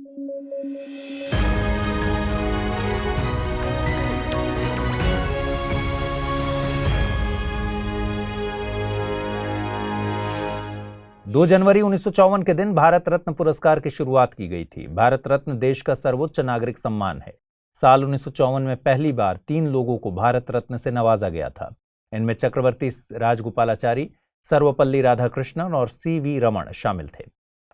दो जनवरी 1954 के दिन भारत रत्न पुरस्कार की शुरुआत की गई थी। भारत रत्न देश का सर्वोच्च नागरिक सम्मान है। साल 1954 में पहली बार 3 लोगों को भारत रत्न से नवाजा गया था। इनमें चक्रवर्ती राजगोपालाचारी, सर्वपल्ली राधाकृष्णन और सी.वी. रमण शामिल थे।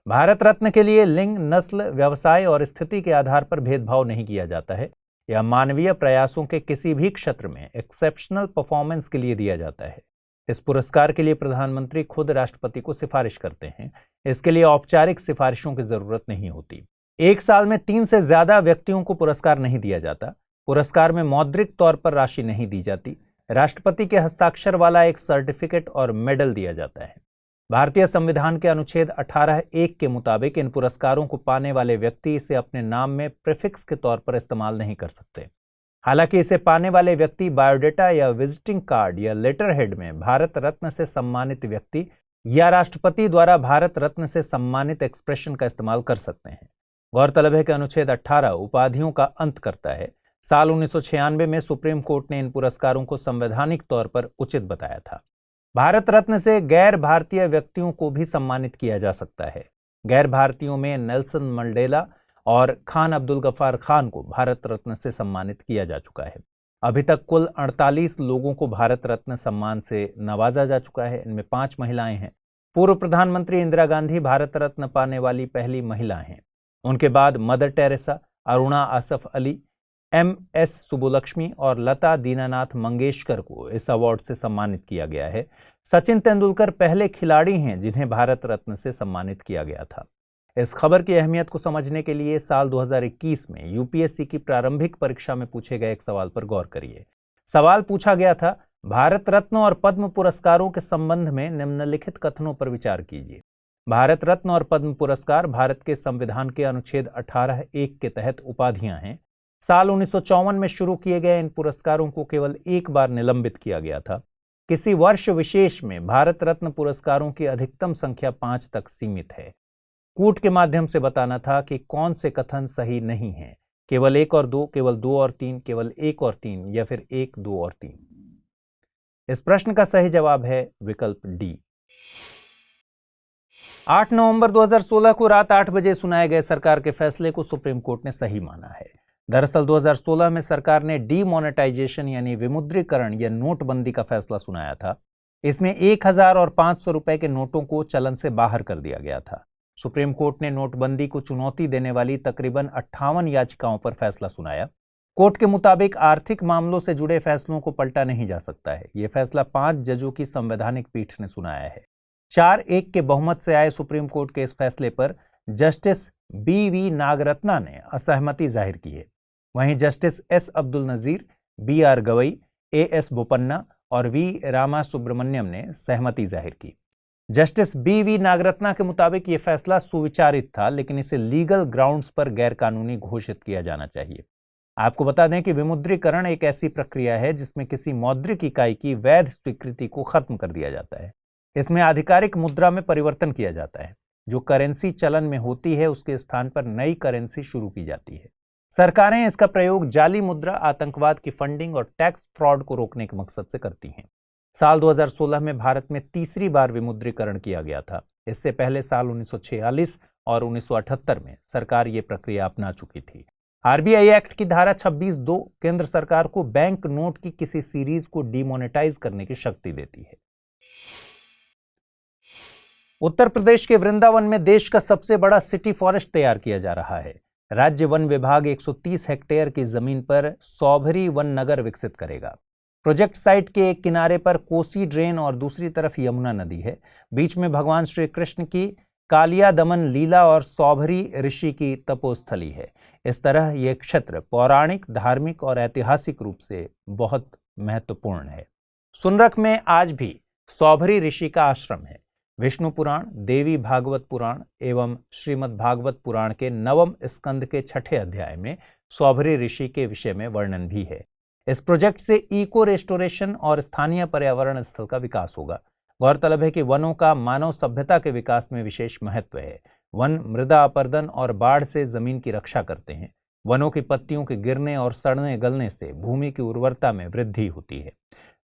भारत रत्न के लिए लिंग, नस्ल, व्यवसाय और स्थिति के आधार पर भेदभाव नहीं किया जाता है। यह मानवीय प्रयासों के किसी भी क्षेत्र में एक्सेप्शनल परफॉर्मेंस के लिए दिया जाता है। इस पुरस्कार के लिए प्रधानमंत्री खुद राष्ट्रपति को सिफारिश करते हैं। इसके लिए औपचारिक सिफारिशों की जरूरत नहीं होती। एक साल में 3 से ज्यादा व्यक्तियों को पुरस्कार नहीं दिया जाता। पुरस्कार में मौद्रिक तौर पर राशि नहीं दी जाती। राष्ट्रपति के हस्ताक्षर वाला एक सर्टिफिकेट और मेडल दिया जाता है। भारतीय संविधान के अनुच्छेद 18(1) के मुताबिक इन पुरस्कारों को पाने वाले व्यक्ति इसे अपने नाम में प्रीफिक्स के तौर पर इस्तेमाल नहीं कर सकते। हालांकि इसे पाने वाले व्यक्ति बायोडेटा या विजिटिंग कार्ड या लेटर हेड में भारत रत्न से सम्मानित व्यक्ति या राष्ट्रपति द्वारा भारत रत्न से सम्मानित एक्सप्रेशन का इस्तेमाल कर सकते हैं। गौरतलब है कि अनुच्छेद 18 उपाधियों का अंत करता है। साल 1996 में सुप्रीम कोर्ट ने इन पुरस्कारों को संवैधानिक तौर पर उचित बताया था। भारत रत्न से गैर भारतीय व्यक्तियों को भी सम्मानित किया जा सकता है। गैर भारतीयों में नेल्सन मंडेला और खान अब्दुल गफ्फार खान को भारत रत्न से सम्मानित किया जा चुका है। अभी तक कुल 48 लोगों को भारत रत्न सम्मान से नवाजा जा चुका है। इनमें 5 महिलाएं हैं। पूर्व प्रधानमंत्री इंदिरा गांधी भारत रत्न पाने वाली पहली महिला हैं। उनके बाद mother Teresa, Aruna Asaf Ali, MS. Subbulakshmi और लता दीनानाथ मंगेशकर को इस अवार्ड से सम्मानित किया गया है। सचिन तेंदुलकर पहले खिलाड़ी हैं जिन्हें भारत रत्न से सम्मानित किया गया था। इस खबर की अहमियत को समझने के लिए साल 2021 में यूपीएससी की प्रारंभिक परीक्षा में पूछे गए एक सवाल पर गौर करिए। सवाल पूछा गया था, भारत रत्न और पद्म पुरस्कारों के संबंध में निम्नलिखित कथनों पर विचार कीजिए। भारत रत्न और पद्म पुरस्कार भारत के संविधान के अनुच्छेद 18(1) के तहत उपाधियां हैं। साल 1954 में शुरू किए गए इन पुरस्कारों को केवल एक बार निलंबित किया गया था। किसी वर्ष विशेष में भारत रत्न पुरस्कारों की अधिकतम संख्या 5 तक सीमित है। कूट के माध्यम से बताना था कि कौन से कथन सही नहीं है, केवल 1 और 2, केवल 2 और 3, केवल 1 और 3 या फिर 1, 2 और 3। इस प्रश्न का सही जवाब है विकल्प डी। 8 नवंबर 2016 को रात 8 बजे सुनाए गए सरकार के फैसले को सुप्रीम कोर्ट ने सही माना है। दरअसल 2016 में सरकार ने डीमोनेटाइजेशन यानी विमुद्रीकरण या नोटबंदी का फैसला सुनाया था। इसमें 1000 और 500 रुपए के नोटों को चलन से बाहर कर दिया गया था। सुप्रीम कोर्ट ने नोटबंदी को चुनौती देने वाली तकरीबन 58 याचिकाओं पर फैसला सुनाया। कोर्ट के मुताबिक आर्थिक मामलों से जुड़े फैसलों को पलटा नहीं जा सकता है। यह फैसला 5 जजों की संवैधानिक पीठ ने सुनाया है। 4-1 के बहुमत से आए सुप्रीम कोर्ट के इस फैसले पर जस्टिस बी.वी. नागरत्ना ने असहमति जाहिर की है। वहीं justice S. Abdul Nazeer, B R. Gavai, AS. Bopanna और वी. रामा सुब्रमण्यम ने सहमति जाहिर की। Justice BV. नागरत्ना के मुताबिक यह फैसला सुविचारित था, लेकिन इसे लीगल ग्राउंड्स पर गैरकानूनी घोषित किया जाना चाहिए। आपको बता दें कि विमुद्रीकरण एक ऐसी प्रक्रिया है जिसमें किसी मौद्रिक इकाई की वैध स्वीकृति को खत्म कर दिया जाता है। इसमें आधिकारिक मुद्रा में परिवर्तन किया जाता है। जो करेंसी चलन में होती है उसके स्थान पर नई करेंसी शुरू की जाती है। सरकारें इसका प्रयोग जाली मुद्रा, आतंकवाद की फंडिंग और टैक्स फ्रॉड को रोकने के मकसद से करती हैं। साल 2016 में भारत में तीसरी बार विमुद्रीकरण किया गया था। इससे पहले साल 1946 और 1978 में सरकार ये प्रक्रिया अपना चुकी थी। आरबीआई एक्ट की धारा 26(2) केंद्र सरकार को बैंक नोट की किसी सीरीज को डिमोनेटाइज करने की शक्ति देती है। उत्तर प्रदेश के वृंदावन में देश का सबसे बड़ा सिटी फॉरेस्ट तैयार किया जा रहा है। राज्य वन विभाग 130 हेक्टेयर की जमीन पर सौभरी वन नगर विकसित करेगा। प्रोजेक्ट साइट के एक किनारे पर कोसी ड्रेन और दूसरी तरफ यमुना नदी है। बीच में भगवान श्री कृष्ण की कालिया दमन लीला और सौभरी ऋषि की तपोस्थली है। इस तरह यह क्षेत्र पौराणिक, धार्मिक और ऐतिहासिक रूप से बहुत महत्वपूर्ण है। सुनरख में आज भी सौभरी ऋषि का आश्रम है। विष्णु पुराण, देवी भागवत पुराण एवं श्रीमद् भागवत पुराण के 9वें स्कंद के 6ठे अध्याय में सौभरी ऋषि के विषय में वर्णन भी है। इस प्रोजेक्ट से इको रेस्टोरेशन और स्थानीय पर्यावरण स्थल का विकास होगा। गौरतलब है कि वनों का मानव सभ्यता के विकास में विशेष महत्व है। वन मृदा अपरदन और बाढ़ से जमीन की रक्षा करते हैं। वनों की पत्तियों के गिरने और सड़ने गलने से भूमि की उर्वरता में वृद्धि होती है।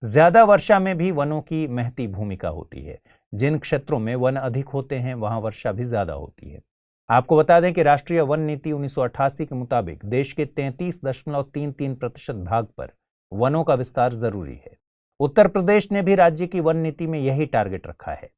ज्यादा वर्षा में भी वनों की महती भूमिका होती है। जिन क्षेत्रों में वन अधिक होते हैं वहां वर्षा भी ज्यादा होती है। आपको बता दें कि राष्ट्रीय वन नीति 1988 के मुताबिक देश के 33.33% भाग पर वनों का विस्तार जरूरी है। उत्तर प्रदेश ने भी राज्य की वन नीति में यही टारगेट रखा है।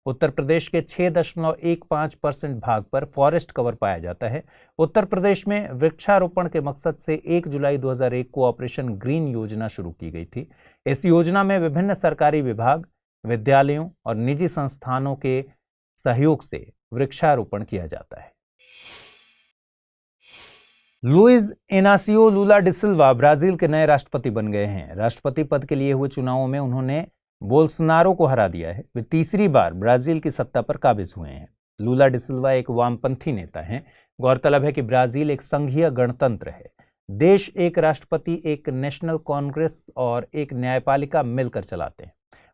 उत्तर प्रदेश के 6.15% भाग पर फॉरेस्ट कवर पाया जाता है। उत्तर प्रदेश में वृक्षारोपण के मकसद से 1 जुलाई 2001 को ऑपरेशन ग्रीन योजना शुरू की गई थी। इस योजना में विभिन्न सरकारी विभाग, विद्यालयों और निजी संस्थानों के सहयोग से वृक्षारोपण किया जाता है। लुइस इनासियो लूला डी सिल्वा ब्राजील के नए राष्ट्रपति बन गए हैं। राष्ट्रपति पद के लिए हुए चुनावों में उन्होंने बोल्सोनारो को हरा दिया है। वे तीसरी बार ब्राजील की सत्ता पर काबिज हुए हैं। लूला डी सिल्वा एक वामपंथी नेता हैं। गौरतलब है कि ब्राजील एक संघीय गणतंत्र है। देश एक राष्ट्रपति, एक नेशनल कांग्रेस और एक न्यायपालिका मिलकर चलाते हैं।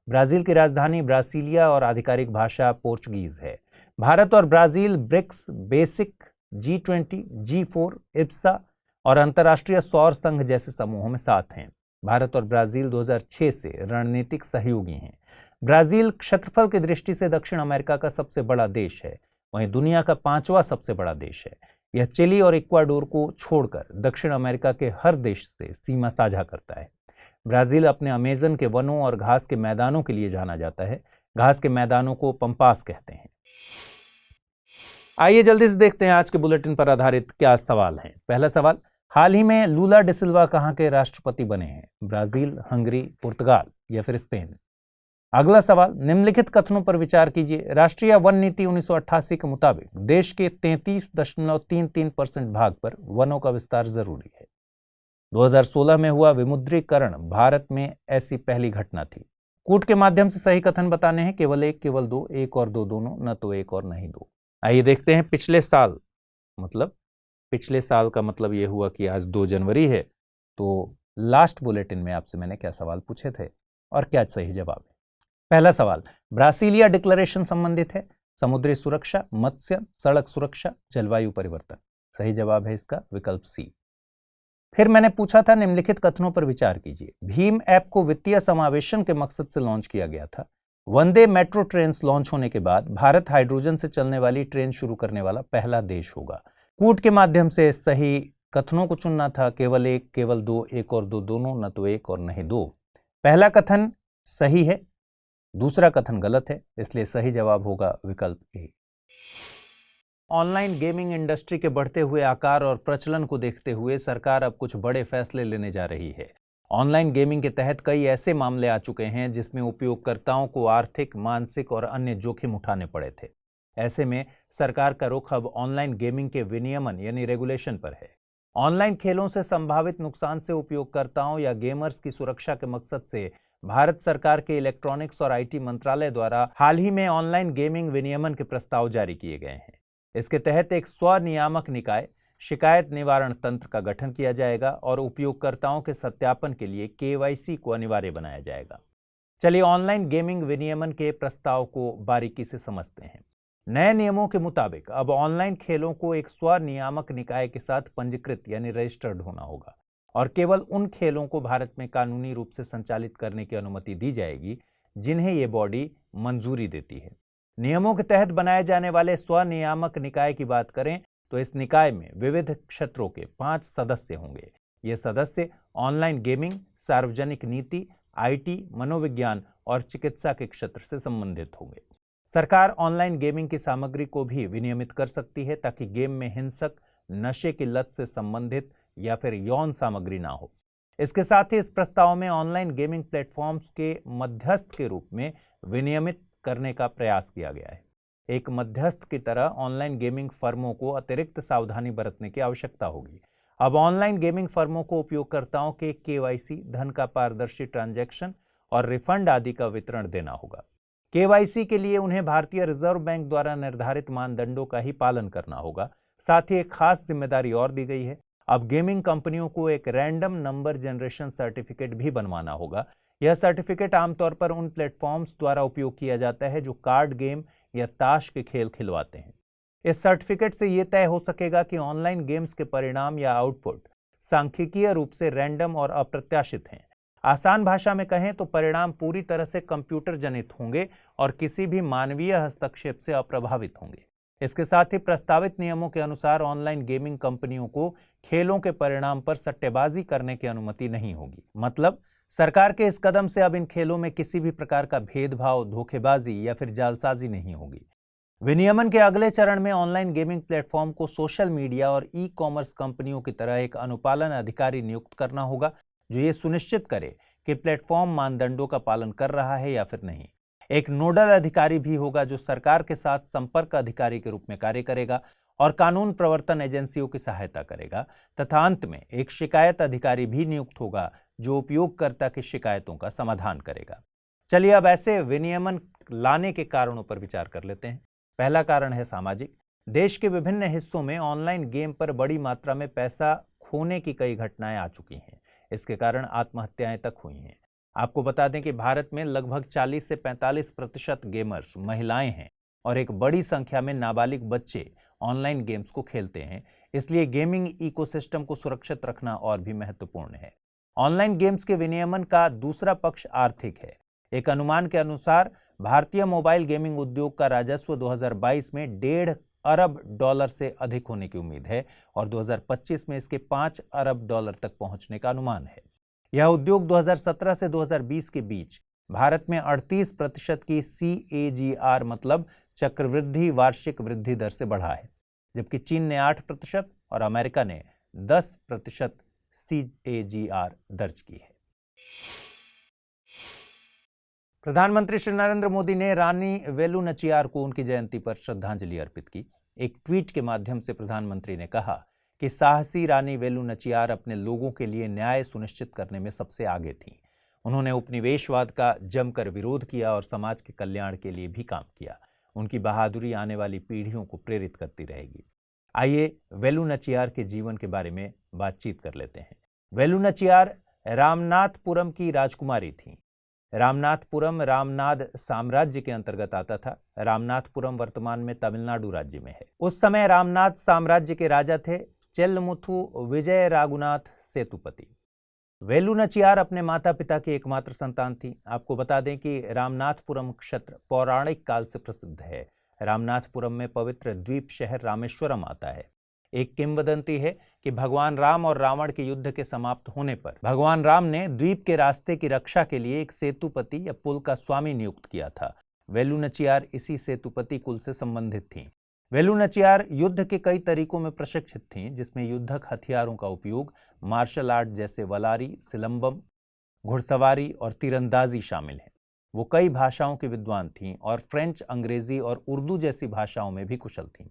ब्राजील की राजधानी ब्रासिलिया और आधिकारिक भाषा पोर्चुगीज है। भारत और Brazil BRICS, basic, G20, G4, IBSA और अंतर्राष्ट्रीय सौर संघ जैसे समूहों में साथ हैं। भारत और ब्राजील 2006 से रणनीतिक सहयोगी हैं। ब्राजील क्षेत्रफल की दृष्टि से दक्षिण अमेरिका का सबसे बड़ा देश है, वहीं दुनिया का 5वां सबसे बड़ा देश है। यह चिली और इक्वाडोर को छोड़कर दक्षिण अमेरिका के हर देश से सीमा साझा करता है। ब्राजील अपने अमेजन के वनों और घास के मैदानों के लिए जाना जाता है। घास के मैदानों को पंपास कहते हैं। आइए जल्दी से देखते हैं आज के बुलेटिन पर आधारित क्या सवाल हैं। पहला सवाल, हाल ही में लूला डी सिल्वा कहां के राष्ट्रपति बने हैं? ब्राजील, हंगरी, पुर्तगाल या फिर स्पेन? अगला सवाल, निम्नलिखित कथनों पर विचार कीजिए। राष्ट्रीय वन नीति 1988 के मुताबिक देश के 33.33% भाग पर वनों का विस्तार जरूरी है। 2016 में हुआ विमुद्रीकरण भारत में ऐसी पहली घटना थी। कूट के माध्यम से सही कथन बताने हैं, केवल एक, केवल दो, एक और दो दोनों, न तो एक और नहीं दो। आइए देखते हैं पिछले साल, मतलब पिछले साल का मतलब यह हुआ कि आज 2 जनवरी है, तो लास्ट बुलेटिन में आपसे मैंने क्या सवाल पूछे थे और क्या सही जवाब है। पहला सवाल, ब्रासिलिया डिक्लेरेशन संबंधित है समुद्री सुरक्षा, मत्स्य, सड़क सुरक्षा, जलवायु परिवर्तन। सही जवाब है इसका विकल्प सी। फिर मैंने पूछा था निम्नलिखित कथनों पर विचार कीजिए। भीम ऐप को वित्तीय समावेशन के मकसद से लॉन्च किया गया था। वंदे मेट्रो ट्रेन लॉन्च होने के बाद भारत हाइड्रोजन से चलने वाली ट्रेन शुरू करने वाला पहला देश होगा। कूट के माध्यम से सही कथनों को चुनना था, केवल एक, केवल दो, एक और दो दोनों, न तो एक और नहीं दो। पहला कथन सही है, दूसरा कथन गलत है, इसलिए सही जवाब होगा विकल्प ए। ऑनलाइन गेमिंग इंडस्ट्री के बढ़ते हुए आकार और प्रचलन को देखते हुए सरकार अब कुछ बड़े फैसले लेने जा रही है। ऑनलाइन गेमिंग के तहत कई ऐसे मामले आ चुके हैं जिसमें उपयोगकर्ताओं को आर्थिक, मानसिक और अन्य जोखिम उठाने पड़े थे। ऐसे में सरकार का रुख अब ऑनलाइन गेमिंग के विनियमन यानी रेगुलेशन पर है। ऑनलाइन खेलों से संभावित नुकसान से उपयोगकर्ताओं या गेमर्स की सुरक्षा के मकसद से भारत सरकार के इलेक्ट्रॉनिक्स और आईटी मंत्रालय द्वारा हाल ही में ऑनलाइन गेमिंग विनियमन के प्रस्ताव जारी किए गए हैं। इसके तहत एक स्वनियामक निकाय, शिकायत निवारण तंत्र का गठन किया जाएगा और उपयोगकर्ताओं के सत्यापन के लिए केवाईसी को अनिवार्य बनाया जाएगा। चलिए ऑनलाइन गेमिंग विनियमन के प्रस्ताव को बारीकी से समझते हैं। नए नियमों के मुताबिक अब ऑनलाइन खेलों को एक स्वनियामक निकाय के साथ पंजीकृत यानी रजिस्टर्ड होना होगा और केवल उन खेलों को भारत में कानूनी रूप से संचालित करने की अनुमति दी जाएगी जिन्हें ये बॉडी मंजूरी देती है। नियमों के तहत बनाए जाने वाले स्वनियामक निकाय की बात करें तो इस निकाय में विविध क्षेत्रों के 5 सदस्य होंगे। ये सदस्य ऑनलाइन गेमिंग, सार्वजनिक नीति, आईटी, मनोविज्ञान और चिकित्सा के क्षेत्र से संबंधित होंगे। सरकार ऑनलाइन गेमिंग की सामग्री को भी विनियमित कर सकती है ताकि गेम में हिंसक, नशे की लत से संबंधित या फिर यौन सामग्री ना हो। इसके साथ ही इस प्रस्ताव में ऑनलाइन गेमिंग प्लेटफॉर्म्स के मध्यस्थ के रूप में विनियमित करने का प्रयास किया गया है। एक मध्यस्थ की तरह ऑनलाइन गेमिंग फर्मों को अतिरिक्त सावधानी बरतने की आवश्यकता होगी। अब ऑनलाइन गेमिंग फर्मों को उपयोगकर्ताओं के केवाईसी, धन का पारदर्शी ट्रांजैक्शन और रिफंड आदि का वितरण देना होगा। केवाईसी के लिए उन्हें भारतीय रिजर्व बैंक द्वारा निर्धारित मानदंडों का ही पालन करना होगा। साथ ही एक खास जिम्मेदारी और दी गई है, अब गेमिंग कंपनियों को एक रैंडम नंबर जनरेशन सर्टिफिकेट भी बनवाना होगा। यह सर्टिफिकेट आमतौर पर उन प्लेटफॉर्म्स द्वारा उपयोग किया जाता है जो कार्ड गेम या ताश के खेल खिलवाते हैं। इस सर्टिफिकेट से यह तय हो सकेगा कि ऑनलाइन गेम्स के परिणाम या आउटपुट सांख्यिकीय रूप से रैंडम और अप्रत्याशित हैं। आसान भाषा में कहें तो परिणाम पूरी तरह से कंप्यूटर जनित होंगे और किसी भी मानवीय हस्तक्षेप से अप्रभावित होंगे। इसके साथ ही प्रस्तावित नियमों के अनुसार ऑनलाइन गेमिंग कंपनियों को खेलों के परिणाम पर सट्टेबाजी करने की अनुमति नहीं होगी। मतलब सरकार के इस कदम से अब इन खेलों में किसी भी प्रकार का भेदभाव, धोखेबाजी या फिर जालसाजी नहीं होगी। विनियमन के अगले चरण में ऑनलाइन गेमिंग प्लेटफॉर्म को सोशल मीडिया और ई कॉमर्स कंपनियों की तरह एक अनुपालन अधिकारी नियुक्त करना होगा जो ये सुनिश्चित करे कि प्लेटफॉर्म मानदंडों का पालन कर रहा है या फिर नहीं। एक नोडल अधिकारी भी होगा जो सरकार के साथ संपर्क अधिकारी के रूप में कार्य करेगा और कानून प्रवर्तन एजेंसियों की सहायता करेगा, तथा अंत में एक शिकायत अधिकारी भी नियुक्त होगा जो उपयोगकर्ता की शिकायतों का समाधान करेगा। चलिए अब ऐसे विनियमन लाने के कारणों पर विचार कर लेते हैं। पहला कारण है सामाजिक। देश के विभिन्न हिस्सों में ऑनलाइन गेम पर बड़ी मात्रा में पैसा खोने की कई घटनाएं आ चुकी हैं। इसके कारण आत्महत्याएं तक हुई हैं। आपको बता दें कि भारत में लगभग 40 से 45% गेमर्स महिलाएं हैं और एक बड़ी संख्या में नाबालिग बच्चे ऑनलाइन गेम्स को खेलते हैं। इसलिए गेमिंग इकोसिस्टम को सुरक्षित रखना और भी महत्वपूर्ण है। ऑनलाइन गेम्स के विनियमन का दूसरा पक्ष आर्थिक है। एक अनुमान के अनुसार भारतीय मोबाइल गेमिंग उद्योग का राजस्व 2022 में $1.5 अरब से अधिक होने की उम्मीद है और 2025 में इसके $5 अरब तक पहुंचने का अनुमान है। यह उद्योग 2017 से 2020 के बीच भारत में 38% की CAGR मतलब चक्रवृद्धि वार्षिक वृद्धि दर से बढ़ा है, जबकि चीन ने 8% और अमेरिका ने 10% CAGR दर्ज की है। प्रधानमंत्री श्री नरेंद्र मोदी ने रानी वेलु नचियार को उनकी जयंती पर श्रद्धांजलि अर्पित की। एक ट्वीट के माध्यम से प्रधानमंत्री ने कहा कि साहसी रानी वेलु नचियार अपने लोगों के लिए न्याय सुनिश्चित करने में सबसे आगे थीं। उन्होंने उपनिवेशवाद का जमकर विरोध किया और समाज के कल्याण के लिए भी काम किया। उनकी बहादुरी आने वाली पीढ़ियों को प्रेरित करती रहेगी। आइए वेलु नचियार के जीवन के बारे में बातचीत कर लेते हैं। वेलु नचियार रामनाथपुरम की राजकुमारी थीं। रामनाथपुरम रामनाद साम्राज्य के अंतर्गत आता था। रामनाथपुरम वर्तमान में तमिलनाडु राज्य में है। उस समय रामनाद साम्राज्य के राजा थे चेल्लमुथु विजय राघुनाथ सेतुपति। वेलु नचियार अपने माता पिता की एकमात्र संतान थी। आपको बता दें कि रामनाथपुरम क्षेत्र पौराणिक काल से प्रसिद्ध है। रामनाथपुरम में पवित्र द्वीप शहर रामेश्वरम आता है। एक किंवदंती है कि भगवान राम और रावण के युद्ध के समाप्त होने पर भगवान राम ने द्वीप के रास्ते की रक्षा के लिए एक सेतुपति या पुल का स्वामी नियुक्त किया था। वेलु नचियार इसी सेतुपति कुल से संबंधित थीं। वेलु नचियार युद्ध के कई तरीकों में प्रशिक्षित थीं, जिसमें युद्धक हथियारों का उपयोग, मार्शल आर्ट जैसे वलारी, सिलंबम, घुड़सवारी और तीरंदाजी शामिल है। वो कई भाषाओं की विद्वान थीं और फ्रेंच, अंग्रेजी और उर्दू जैसी भाषाओं में भी कुशल थीं।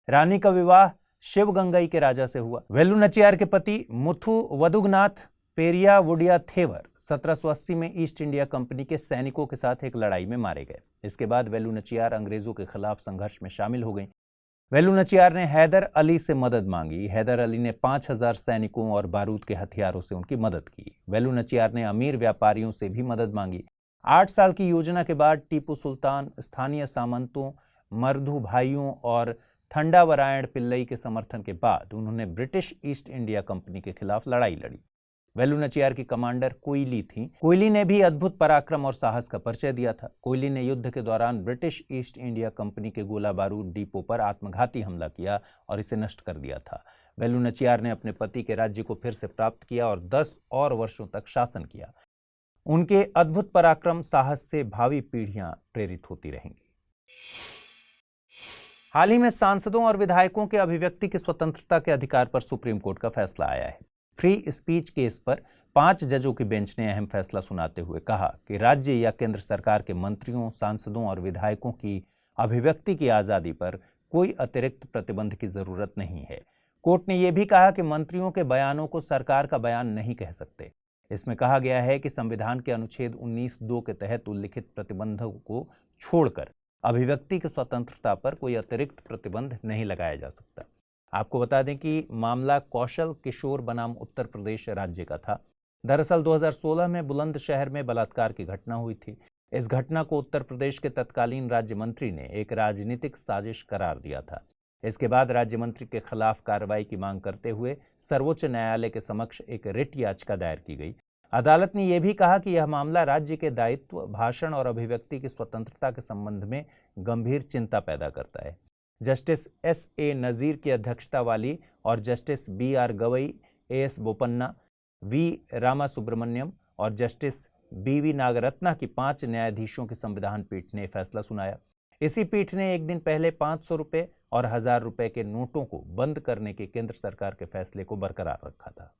रानी का विवाह शिवगंगई के राजा से हुआ। वेलु नचियार के पति मुथु वदुगनाथ पेरिया वुडिया थेवर 1780 में ईस्ट इंडिया कंपनी के सैनिकों के साथ एक लड़ाई में मारे गए। इसके बाद वेलु नचियार अंग्रेजों के खिलाफ संघर्ष में शामिल हो गई। वेलु नचियार ने हैदर अली से मदद मांगी। हैदर अली ने 5000 सैनिकों और बारूद के हथियारों से उनकी मदद की। वेलु नचियार ने अमीर व्यापारियों से भी मदद मांगी। 8 साल की योजना के बाद टीपू सुल्तान, स्थानीय सामंतों, मर्दू भाइयों और थंडावरायण पिल्लई के समर्थन के बाद उन्होंने ब्रिटिश ईस्ट इंडिया कंपनी के खिलाफ लड़ाई लड़ी। वेलु नचियार की कमांडर कोयली थी। कोयली ने भी अद्भुत पराक्रम और साहस का परिचय दिया था। कोयली ने युद्ध के दौरान ब्रिटिश ईस्ट इंडिया कंपनी के गोला बारूद डिपो पर आत्मघाती हमला किया और इसे नष्ट कर दिया था। वेलु नचियार ने अपने पति के राज्य को फिर से प्राप्त किया और 10 और वर्षों तक शासन किया। उनके अद्भुत पराक्रम, साहस से भावी पीढ़ियां प्रेरित होती रहेंगी। हाल ही में सांसदों और विधायकों के अभिव्यक्ति की स्वतंत्रता के अधिकार पर सुप्रीम कोर्ट का फैसला आया है। फ्री स्पीच केस पर 5 जजों की बेंच ने अहम फैसला सुनाते हुए कहा कि राज्य या केंद्र सरकार के मंत्रियों, सांसदों और विधायकों की अभिव्यक्ति की आजादी पर कोई अतिरिक्त प्रतिबंध की जरूरत नहीं है। कोर्ट ने यह भी कहा कि मंत्रियों के बयानों को सरकार का बयान नहीं कह सकते। इसमें कहा गया है कि संविधान के अनुच्छेद 19(2) के तहत उल्लिखित प्रतिबंधों को छोड़कर अभिव्यक्ति की स्वतंत्रता पर कोई अतिरिक्त प्रतिबंध नहीं लगाया जा सकता। आपको बता दें कि मामला कौशल किशोर बनाम उत्तर प्रदेश राज्य का था। दरअसल 2016 में बुलंदशहर में बलात्कार की घटना हुई थी। इस घटना को उत्तर प्रदेश के तत्कालीन राज्य मंत्री ने एक राजनीतिक साजिश करार दिया था। इसके बाद राज्य मंत्री के खिलाफ कार्रवाई की मांग करते हुए सर्वोच्च न्यायालय के समक्ष एक रिट याचिका दायर की गई। अदालत ने यह भी कहा कि यह मामला राज्य के दायित्व, भाषण और अभिव्यक्ति की स्वतंत्रता के संबंध में गंभीर चिंता पैदा करता है। Justice S.A. नजीर की अध्यक्षता वाली और justice B.R. Gavai, A.S. Bopanna, V. Ramasubramaniam और जस्टिस B.V. नागरत्ना की 5 न्यायाधीशों की संविधान पीठ ने फैसला सुनाया। इसी पीठ ने एक दिन पहले 500 रुपए और 1000 रुपए के नोटों को बंद करने के केंद्र सरकार के फैसले को बरकरार रखा था।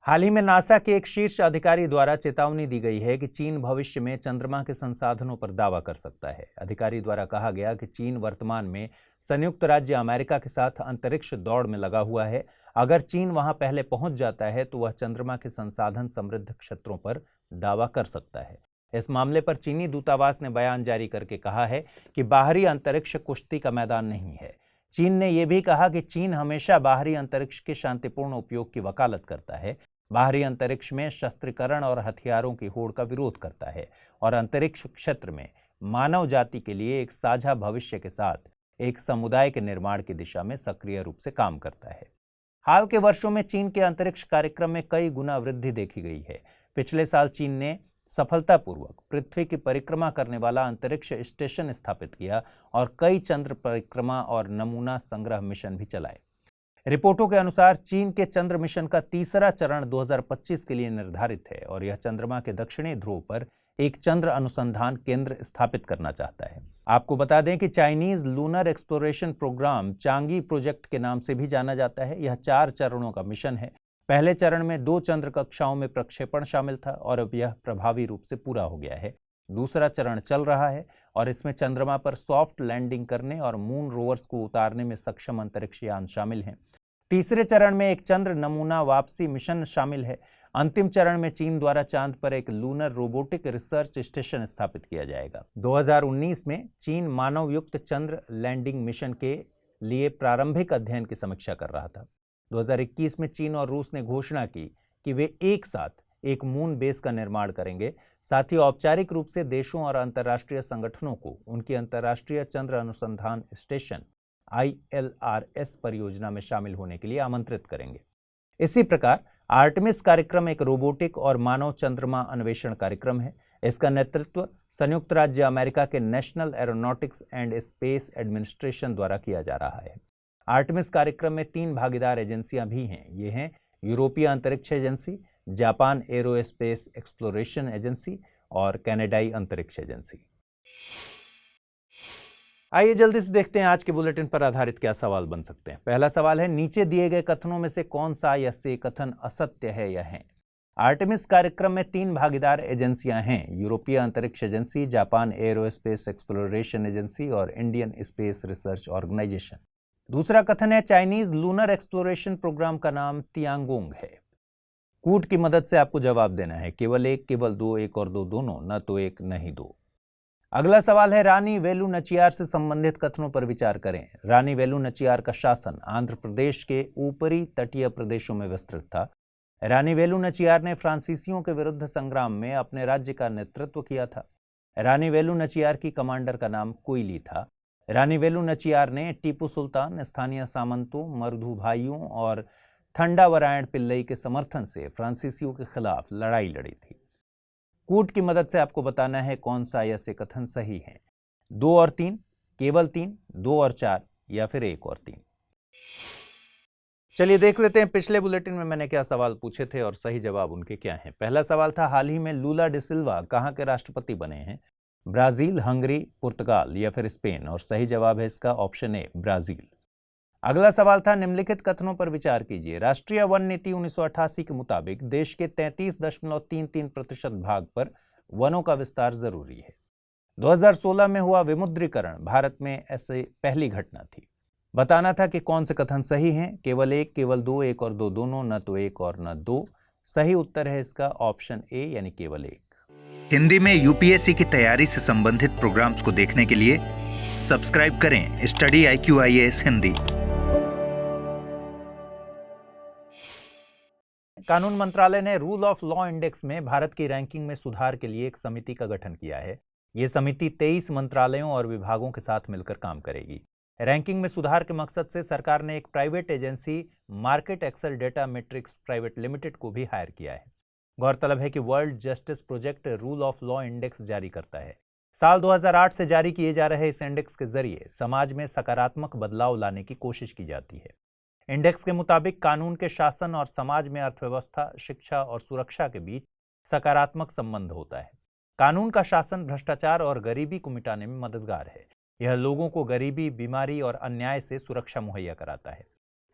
हाल ही में नासा के एक शीर्ष अधिकारी द्वारा चेतावनी दी गई है कि चीन भविष्य में चंद्रमा के संसाधनों पर दावा कर सकता है। अधिकारी द्वारा कहा गया कि चीन वर्तमान में संयुक्त राज्य अमेरिका के साथ अंतरिक्ष दौड़ में लगा हुआ है। अगर चीन वहां पहले पहुंच जाता है तो वह चंद्रमा के संसाधन समृद्ध क्षेत्रों पर दावा कर सकता है। इस मामले पर चीनी दूतावास ने बयान जारी करके कहा है कि बाहरी अंतरिक्ष कुश्ती का मैदान नहीं है। चीन ने यह भी कहा कि चीन हमेशा बाहरी अंतरिक्ष के शांतिपूर्ण उपयोग की वकालत करता है, बाहरी अंतरिक्ष में शस्त्रीकरण और हथियारों की होड़ का विरोध करता है और अंतरिक्ष क्षेत्र में मानव जाति के लिए एक साझा भविष्य के साथ एक समुदाय के निर्माण की दिशा में सक्रिय रूप से काम करता है। हाल के वर्षों में चीन के अंतरिक्ष कार्यक्रम में कई गुना वृद्धि देखी गई है। पिछले साल चीन ने सफलतापूर्वक पृथ्वी की परिक्रमा करने वाला अंतरिक्ष स्टेशन स्थापित किया और कई चंद्र परिक्रमा और नमूना संग्रह मिशन भी चलाए। रिपोर्टों के अनुसार चीन के चंद्र मिशन का तीसरा चरण 2025 के लिए निर्धारित है और यह चंद्रमा के दक्षिणी ध्रुव पर एक चंद्र अनुसंधान केंद्र स्थापित करना चाहता है। आपको बता दें कि Chinese lunar exploration programme Chang'e project के नाम से भी जाना जाता है। यह 4 चरणों का मिशन है। पहले चरण में 2 चंद्र कक्षाओं में प्रक्षेपण शामिल था और अब यह प्रभावी रूप से पूरा हो गया है। दूसरा चरण चल रहा है और इसमें चंद्रमा पर सॉफ्ट लैंडिंग करने और मून रोवर्स को उतारने में सक्षम अंतरिक्ष यान शामिल हैं। तीसरे चरण में एक चंद्र नमूना वापसी मिशन शामिल है। अंतिम चरण में चीन द्वारा चांद पर एक लूनर रोबोटिक रिसर्च स्टेशन स्थापित किया जाएगा। 2019 में चीन मानव युक्त चंद्र लैंडिंग मिशन के लिए प्रारंभिक अध्ययन की समीक्षा कर रहा था। 2021 में चीन और रूस ने घोषणा की कि वे एक साथ एक मून बेस का निर्माण करेंगे। साथ ही औपचारिक रूप से देशों और अंतर्राष्ट्रीय संगठनों को उनकी अंतर्राष्ट्रीय चंद्र अनुसंधान स्टेशन ILRS परियोजना में शामिल होने के लिए आमंत्रित करेंगे। इसी प्रकार आर्टेमिस कार्यक्रम एक रोबोटिक और मानव चंद्रमा अन्वेषण कार्यक्रम है। इसका नेतृत्व संयुक्त राज्य अमेरिका के national aeronautics and space administration द्वारा किया जा रहा है। आर्टेमिस कार्यक्रम में 3 भागीदार एजेंसियां भी हैं। ये हैं यूरोपीय अंतरिक्ष agency, Japan aerospace exploration agency और कनाडाई अंतरिक्ष एजेंसी। आइए जल्दी से देखते हैं आज के बुलेटिन पर आधारित क्या सवाल बन सकते हैं। पहला सवाल है, नीचे दिए गए कथनों में से कौन सा या से कथन असत्य है या है? आर्टेमिस कार्यक्रम में 3 भागीदार एजेंसियां हैं, यूरोपीय अंतरिक्ष agency, Japan aerospace exploration agency और इंडियन स्पेस रिसर्च ऑर्गेनाइजेशन। दूसरा कथन है, चाइनीज लूनर एक्सप्लोरेशन प्रोग्राम का नाम तियांगोंग है। कूट की मदद से आपको जवाब देना है, केवल 1, केवल 2, 1 और 2 दोनों, न तो 1 न ही 2। अगला सवाल है, रानी वेलु नचियार से संबंधित कथनों पर विचार करें। रानी वेलु नचियार का शासन आंध्र प्रदेश के ऊपरी तटीय प्रदेशों में विस्तृत था। रानी वेलु नचियार ने फ्रांसीसियों के विरुद्ध संग्राम में अपने राज्य का नेतृत्व किया था। रानी वेलु नचियार की कमांडर का नाम कोयली था। रानी वेलु नचियार ने टीपू सुल्तान, स्थानीय सामंतों, मरुधु भाइयों और थंडावरायण पिल्लई के समर्थन से फ्रांसीसियों के खिलाफ लड़ाई लड़ी थी। कूट की मदद से आपको बताना है कौन सा या से कथन सही है। 2 और 3, केवल 3, 2 और 4 या फिर 1 और 3। चलिए देख लेते हैं पिछले बुलेटिन में मैंने क्या सवाल पूछे थे और सही जवाब उनके क्या हैं। पहला सवाल था, हाल ही में लूला डी सिल्वा कहां के राष्ट्रपति बने हैं? ब्राजील, हंगरी, पुर्तगाल या फिर स्पेन? और सही जवाब है इसका ऑप्शन ए, ब्राजील। अगला सवाल था, निम्नलिखित कथनों पर विचार कीजिए। राष्ट्रीय वन नीति 1988 के मुताबिक देश के 33.33% भाग पर वनों का विस्तार जरूरी है। 2016 में हुआ विमुद्रीकरण भारत में ऐसे पहली घटना थी। बताना था कि कौन से कथन सही हैं। केवल 1, केवल 2, 1 और 2 दोनों, न तो 1 और न 2। सही उत्तर है इसका ऑप्शन ए यानी केवल 1। हिंदी में यूपीएससी की तैयारी से संबंधित प्रोग्राम्स को देखने के लिए सब्सक्राइब करें स्टडी IQ IAS हिंदी। कानून मंत्रालय ने रूल ऑफ लॉ इंडेक्स में भारत की रैंकिंग में सुधार के लिए एक समिति का गठन किया है। ये समिति 23 मंत्रालयों और विभागों के साथ मिलकर काम करेगी। रैंकिंग में सुधार के मकसद से सरकार ने एक private agency market Excel data matrix private limited को भी हायर किया है। गौरतलब है कि world justice project rule of law index जारी करता है। साल 2008 से जारी किए जा रहे इस इंडेक्स के जरिए समाज में सकारात्मक बदलाव लाने की कोशिश की जाती है। इंडेक्स के मुताबिक कानून के शासन और समाज में अर्थव्यवस्था, शिक्षा और सुरक्षा के बीच सकारात्मक संबंध होता है। कानून का शासन भ्रष्टाचार और गरीबी को मिटाने में मददगार है। यह लोगों को गरीबी, बीमारी और अन्याय से सुरक्षा मुहैया कराता है।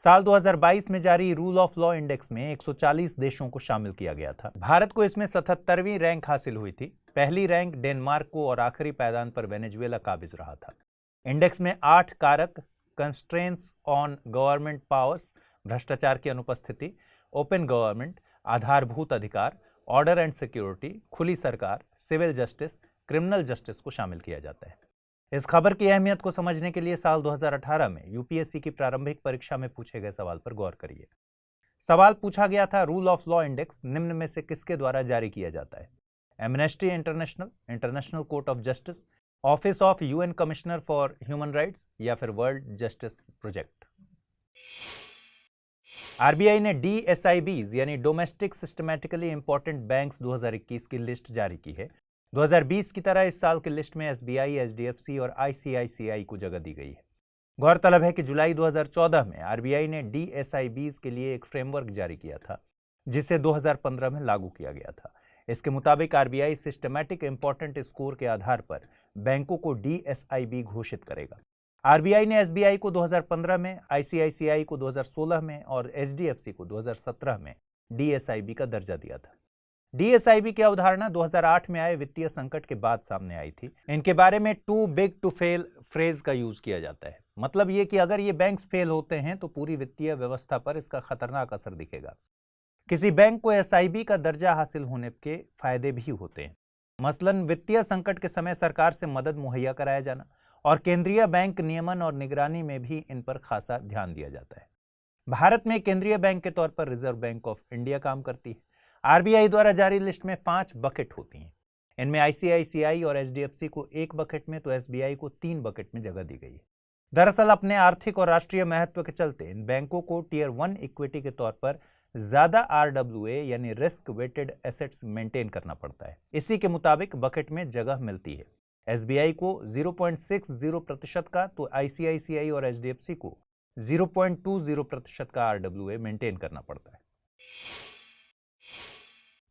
साल 2022 में जारी रूल ऑफ लॉ इंडेक्स में 140 देशों को शामिल किया गया था। भारत को इसमें 77वीं रैंक हासिल हुई थी। पहली रैंक डेनमार्क को और आखिरी पायदान पर वेनेजुएला काबिज रहा था। इंडेक्स में 8 कारक कंस्ट्रेंट्स ऑन गवर्नमेंट पावर्स, भ्रष्टाचार की अनुपस्थिति, ओपन गवर्नमेंट, आधारभूत अधिकार, ऑर्डर एंड सिक्योरिटी, खुली सरकार, सिविल जस्टिस, क्रिमिनल जस्टिस को शामिल किया जाता है। इस खबर की अहमियत को समझने के लिए साल 2018 में यूपीएससी की प्रारंभिक परीक्षा में पूछे गए सवाल पर गौर करिए। सवाल पूछा गया था, रूल ऑफ लॉ इंडेक्स निम्न में से किसके द्वारा जारी किया जाता है? Amnesty international, international court of justice, office of UN commissioner for human rights या फिर वर्ल्ड जस्टिस प्रोजेक्ट। आरबीआई ने डीएसआईबीज यानी डोमेस्टिक सिस्टमैटिकली इंपॉर्टेंट बैंक्स 2021 की लिस्ट जारी की है। 2020 की तरह इस साल की लिस्ट में एसबीआई, एचडीएफसी और आईसीआईसीआई को जगह दी गई है। गौरतलब है कि जुलाई 2014 में आरबीआई ने डीएसआईबीज के लिए एक फ्रेमवर्क जारी किया था, जिसे 2015 में लागू किया गया था। इसके मुताबिक आरबीआई सिस्टमैटिक इंपॉर्टेंट स्कोर के आधार पर बैंकों को डीएसआईबी घोषित करेगा। आरबीआई ने एसबीआई को 2015 में, आईसीआईसीआई को 2016 में और एचडीएफसी को 2017 में डीएसआईबी का दर्जा दिया था। डीएसआईबी की अवधारणा 2008 में आए वित्तीय संकट के बाद सामने आई थी। इनके बारे में too big to fail phrase का यूज किया जाता है। मतलब ये कि अगर ये बैंक्स फेल होते हैं तो पूरी वित्तीय व्यवस्था पर इसका खतरनाक असर दिखेगा। किसी बैंक को एसआईबी का दर्जा हासिल होने के फायदे भी होते हैं, मसलन वित्तीय संकट के समय सरकार से मदद मुहैया कराया जाना, और केंद्रीय बैंक नियमन और निगरानी में भी इन पर खासा ध्यान दिया जाता है। भारत में केंद्रीय बैंक के तौर पर रिजर्व बैंक ऑफ इंडिया काम करती है। आरबीआई द्वारा जारी लिस्ट में 5 बकेट होती हैं। इनमें आईसीआईसीआई और एचडीएफसी को 1 बकेट में तो एसबीआई को 3 बकेट में जगह दी गई है। दरअसल अपने आर्थिक और राष्ट्रीय महत्व के चलते इन बैंकों को टियर 1 इक्विटी के तौर पर ज्यादा आरडब्ल्यूए यानी रिस्क वेटेड एसेट्स मेंटेन करना पड़ता है। इसी के मुताबिक बकेट में जगह मिलती है। एसबीआई को 0.60% का तो आईसीआईसीआई और एचडीएफसी को 0.20% का आरडब्ल्यूए मेंटेन करना पड़ता है।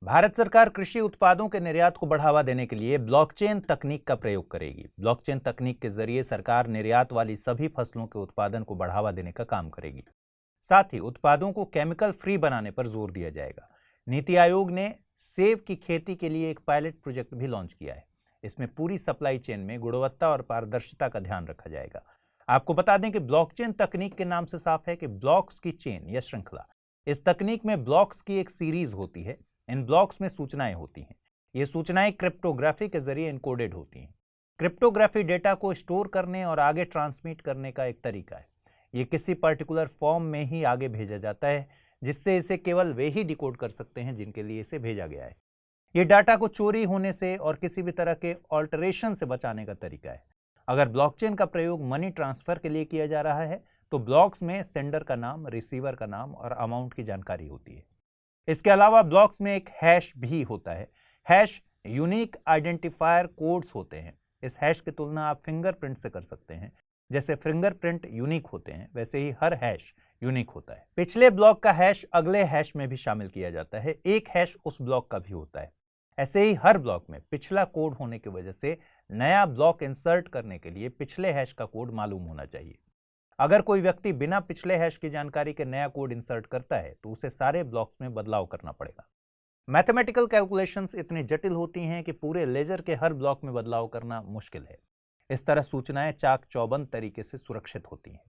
भारत सरकार कृषि उत्पादों के निर्यात को बढ़ावा देने के लिए ब्लॉकचेन तकनीक का प्रयोग करेगी। ब्लॉकचेन तकनीक के जरिए सरकार निर्यात वाली सभी फसलों के उत्पादन को बढ़ावा देने का काम करेगी। साथ ही उत्पादों को केमिकल फ्री बनाने पर जोर दिया जाएगा। नीति आयोग ने सेब की खेती के लिए एक पायलट प्रोजेक्ट भी लॉन्च किया है। इसमें पूरी सप्लाई चेन में गुणवत्ता और पारदर्शिता का ध्यान रखा जाएगा। आपको बता दें कि ब्लॉकचेन तकनीक के नाम से साफ है कि ब्लॉक्स की चेन या श्रृंखला। इस तकनीक में ब्लॉक्स की एक सीरीज होती है। इन ब्लॉक्स में सूचनाएं होती हैं। ये सूचनाएं क्रिप्टोग्राफी के जरिए इनकोडेड होती हैं। क्रिप्टोग्राफी डेटा को स्टोर करने और आगे ट्रांसमिट करने का एक तरीका है। ये किसी पर्टिकुलर फॉर्म में ही आगे भेजा जाता है, जिससे इसे केवल वे ही डिकोड कर सकते हैं जिनके लिए इसे भेजा गया है। ये डाटा को चोरी होने से और किसी भी तरह के ऑल्टरेशन से बचाने का तरीका है। अगर ब्लॉकचेन का प्रयोग मनी ट्रांसफर के लिए किया जा रहा है तो ब्लॉक्स में सेंडर का नाम, रिसीवर का नाम और अमाउंट की जानकारी होती है। इसके अलावा ब्लॉक्स में एक हैश भी होता है। हैश यूनिक आइडेंटिफायर कोड्स होते हैं। इस हैश की तुलना आप फिंगरप्रिंट से कर सकते हैं। जैसे फिंगरप्रिंट यूनिक होते हैं, वैसे ही हर हैश यूनिक होता है। पिछले ब्लॉक का हैश अगले हैश में भी शामिल किया जाता है। एक हैश उस ब्लॉक का भी होता है। ऐसे ही हर ब्लॉक में पिछला कोड होने की वजह से नया ब्लॉक इंसर्ट करने के लिए पिछले हैश का कोड मालूम होना चाहिए। अगर कोई व्यक्ति बिना पिछले हैश की जानकारी के नया कोड इंसर्ट करता है तो उसे सारे ब्लॉक्स में बदलाव करना पड़ेगा। मैथमेटिकल कैलकुलेशंस इतनी जटिल होती हैं कि पूरे लेजर के हर ब्लॉक में बदलाव करना मुश्किल है। इस तरह सूचनाएं चाक चौबंद तरीके से सुरक्षित होती हैं।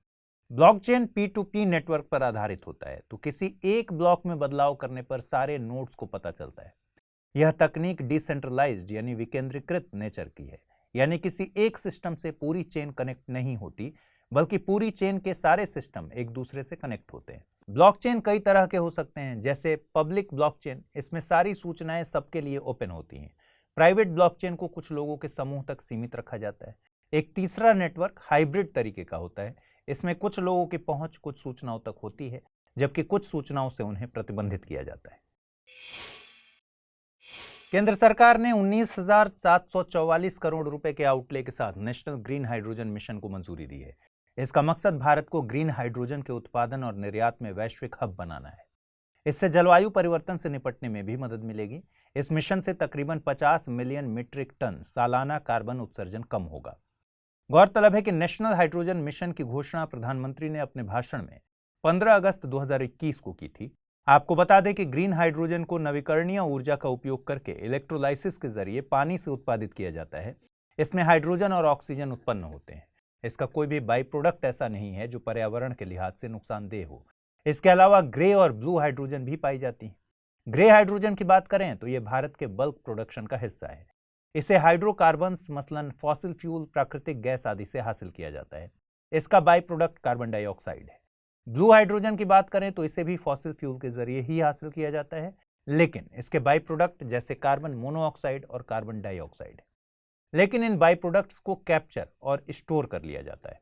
ब्लॉकचेन P2P नेटवर्क पर आधारित होता है, तो किसी एक ब्लॉक में बदलाव करने पर सारे नोड्स को पता चलता है। यह तकनीक डिसेंट्रलाइज्ड यानी विकेंद्रीकृत नेचर की है, यानी किसी एक सिस्टम से पूरी चेन कनेक्ट नहीं होती, बल्कि पूरी चेन के सारे सिस्टम एक दूसरे से कनेक्ट होते हैं। ब्लॉकचेन कई तरह के हो सकते हैं, जैसे पब्लिक ब्लॉकचेन, इसमें सारी सूचनाएं सबके लिए ओपन होती हैं। प्राइवेट ब्लॉकचेन को कुछ लोगों के समूह तक सीमित रखा जाता है। एक तीसरा नेटवर्क हाइब्रिड तरीके का होता है। इसमें कुछ लोगों की पहुंच कुछ सूचनाओं तक होती है, जबकि कुछ सूचनाओं से उन्हें प्रतिबंधित किया जाता है। केंद्र सरकार ने 19,744 करोड़ रुपए के आउटले के साथ नेशनल ग्रीन हाइड्रोजन मिशन को मंजूरी दी है। इसका मकसद भारत को ग्रीन हाइड्रोजन के उत्पादन और निर्यात में वैश्विक हब बनाना है। इससे जलवायु परिवर्तन से निपटने में भी मदद मिलेगी। इस मिशन से तकरीबन 50 मिलियन मीट्रिक टन सालाना कार्बन उत्सर्जन कम होगा। गौरतलब है कि नेशनल हाइड्रोजन मिशन की घोषणा प्रधानमंत्री ने अपने भाषण में 15 अगस्त 2021 को की थी। आपको बता दें कि ग्रीन हाइड्रोजन को नवीकरणीय ऊर्जा का उपयोग करके इलेक्ट्रोलाइसिस के जरिए पानी से उत्पादित किया जाता है। इसमें हाइड्रोजन और ऑक्सीजन उत्पन्न होते हैं। इसका कोई भी बाई प्रोडक्ट ऐसा नहीं है जो पर्यावरण के लिहाज से नुकसानदेह हो। इसके अलावा ग्रे और ब्लू हाइड्रोजन भी पाई जाती है। ग्रे हाइड्रोजन की बात करें तो यह भारत के बल्क प्रोडक्शन का हिस्सा है। इसे हाइड्रोकार्बन्स मसलन फॉसिल फ्यूल, प्राकृतिक गैस आदि से हासिल किया जाता है। इसका बाई प्रोडक्ट कार्बन डाइऑक्साइड है। ब्लू हाइड्रोजन की बात करें तो इसे भी फॉसिल फ्यूल के जरिए ही हासिल किया जाता है, लेकिन इसके बाई प्रोडक्ट जैसे कार्बन मोनोऑक्साइड और कार्बन डाइऑक्साइड है। लेकिन इन बाई प्रोडक्ट्स को कैप्चर और स्टोर कर लिया जाता है।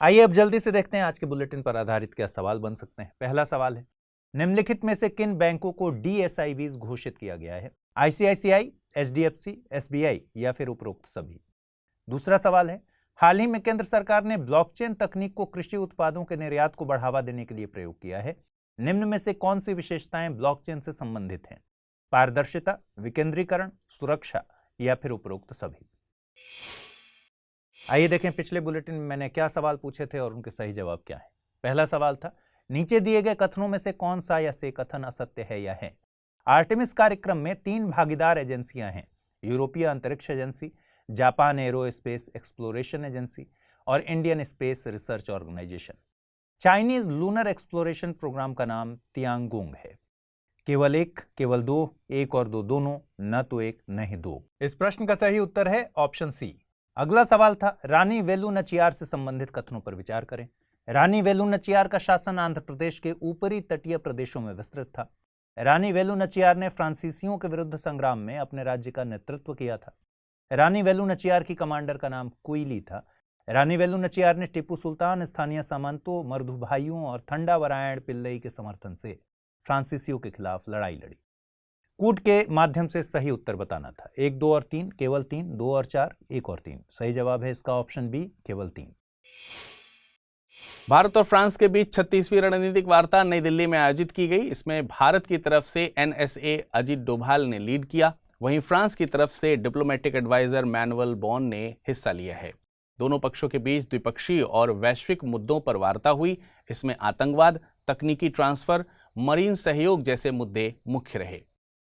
आइए अब जल्दी से देखते हैं आज के बुलेटिन पर आधारित क्या सवाल बन सकते हैं। पहला सवाल है, निम्नलिखित में से किन बैंकों को DSIBs घोषित किया गया है? ICICI, HDFC, SBI या फिर उपरोक्त सभी? दूसरा सवाल है, हाल ही में केंद्र सरकार ने ब्लॉकचेन तकनीक को कृषि उत्पादों के निर्यात को बढ़ावा देने के लिए प्रयोग किया है। निम्न में से कौन सी विशेषताएं ब्लॉकचेन से संबंधित हैं? पारदर्शिता, विकेंद्रीकरण, सुरक्षा या फिर उपरोक्त सभी? आइए देखें पिछले बुलेटिन में मैंने क्या सवाल पूछे थे और उनके सही जवाब क्या है। पहला सवाल था, नीचे दिए गए कथनों में से कौन सा या से कथन असत्य है या है? आर्टेमिस कार्यक्रम में 3 भागीदार एजेंसियां हैं, यूरोपीय अंतरिक्ष agency, Japan aerospace exploration agency और Indian space research organisation. Chinese lunar exploration programme का नाम तियांगोंग है। केवल एक, केवल दो, एक और दो दोनों, न तो एक न ही दो। इस प्रश्न का सही उत्तर है ऑप्शन सी। अगला सवाल था, रानी वेलु नचियार से संबंधित कथनों पर विचार करें। रानी वेलु नचियार का शासन आंध्र प्रदेश के ऊपरी तटीय प्रदेशों में विस्तृत था। रानी वेलु नचियार ने फ्रांसीसियों के विरुद्ध संग्राम में अपने राज्य का नेतृत्व किया था। रानी वेलु नचियार की कमांडर का नाम कुइली था। रानी वेलु नचियार ने टीपू सुल्तान, स्थानीय सामंतों, मर्दू भाइयों और थंडावरायण पिल्लई के समर्थन से फ्रांसीसियों के खिलाफ लड़ाई लड़ी। कूट के माध्यम से सही उत्तर बताना था। 1, 2 और 3, केवल 3, 2 और 4, 1 और 3। सही जवाब है इसका ऑप्शन बी, केवल 3। भारत और फ्रांस के बीच 36वीं रणनीतिक वार्ता नई दिल्ली में आयोजित की गई। इसमें भारत की तरफ से NSA अजीत डोभाल ने लीड किया, वहीं फ्रांस की तरफ से डिप्लोमेटिक एडवाइजर मैनुअल बॉन ने हिस्सा लिया है। दोनों पक्षों के बीच द्विपक्षीय और वैश्विक मुद्दों पर वार्ता हुई। इसमें आतंकवाद, तकनीकी ट्रांसफर, मरीन सहयोग जैसे मुद्दे मुख्य रहे।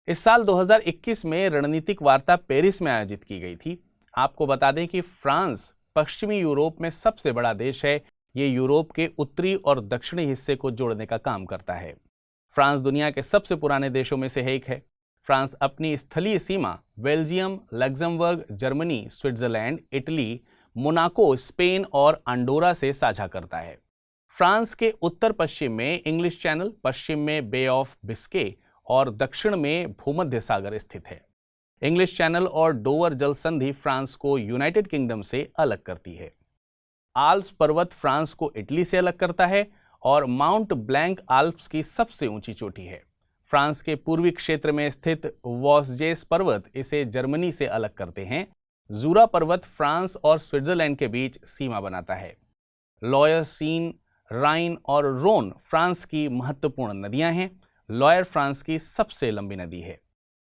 इस साल 2021 में रणनीतिक वार्ता पेरिस में आयोजित की गई थी। आपको बता दें कि फ्रांस पश्चिमी यूरोप में सबसे बड़ा देश है। ये यूरोप के उत्तरी और दक्षिणी हिस्से को जोड़ने का काम करता है। फ्रांस दुनिया के सबसे पुराने देशों में से एक है। फ्रांस अपनी स्थलीय सीमा Belgium, Luxembourg, Germany, Switzerland, Italy, Monaco, Spain और अंडोरा से साझा करता है। फ्रांस के उत्तर पश्चिम में इंग्लिश चैनल, पश्चिम में बे ऑफ बिस्के और दक्षिण में भूमध्य सागर स्थित है। इंग्लिश चैनल और डोवर जल संधि फ्रांस को यूनाइटेड किंगडम से अलग करती है। आल्प्स पर्वत फ्रांस को इटली से अलग करता है और माउंट ब्लैंक आल्प्स की सबसे ऊंची चोटी है। फ्रांस के पूर्वी क्षेत्र में स्थित वॉसजेस पर्वत इसे जर्मनी से अलग करते हैं। जूरा पर्वत फ्रांस और स्विट्जरलैंड के बीच सीमा बनाता है। लॉयर, सीन, राइन और रोन फ्रांस की महत्वपूर्ण नदियां हैं। लॉयर फ्रांस की सबसे लंबी नदी है।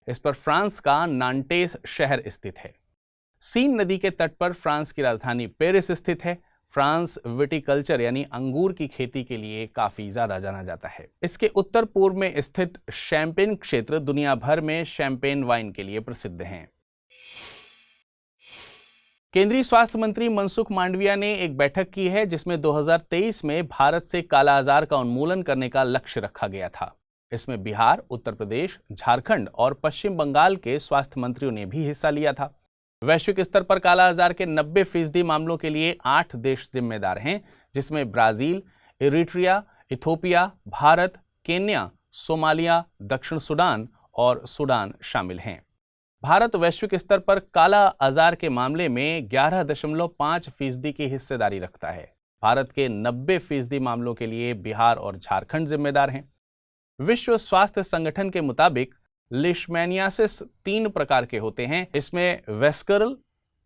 इस पर फ्रांस का नांटेस शहर स्थित है। सीन नदी के तट पर फ्रांस की राजधानी पेरिस स्थित है। फ्रांस विटिकल्चर यानी अंगूर की खेती के लिए काफी ज्यादा जाना जाता है। इसके उत्तर पूर्व में स्थित शैंपेन क्षेत्र दुनिया भर में शैंपेन वाइन के लिए प्रसिद्ध हैं। केंद्रीय स्वास्थ्य मंत्री मनसुख मांडविया ने एक बैठक की है जिसमें 2023 में भारत से कालाजार का उन्मूलन करने का लक्ष्य रखा गया था। इसमें बिहार, उत्तर प्रदेश, झारखंड और पश्चिम बंगाल के स्वास्थ्य मंत्रियों ने भी हिस्सा लिया था। वैश्विक स्तर पर कालाजार के 90% मामलों के लिए 8 देश जिम्मेदार हैं, जिसमें Brazil, Eritrea, Ethiopia, Bharat, Kenya, Somalia, दक्षिण सूडान और सूडान शामिल हैं। भारत वैश्विक स्तर पर काला आजार के मामले में 11.5% की हिस्सेदारी रखता है। भारत के 90% मामलों के लिए बिहार और झारखंड जिम्मेदार हैं। विश्व स्वास्थ्य संगठन के मुताबिक लिशमैनियासिस 3 प्रकार के होते हैं। इसमें वेस्करल,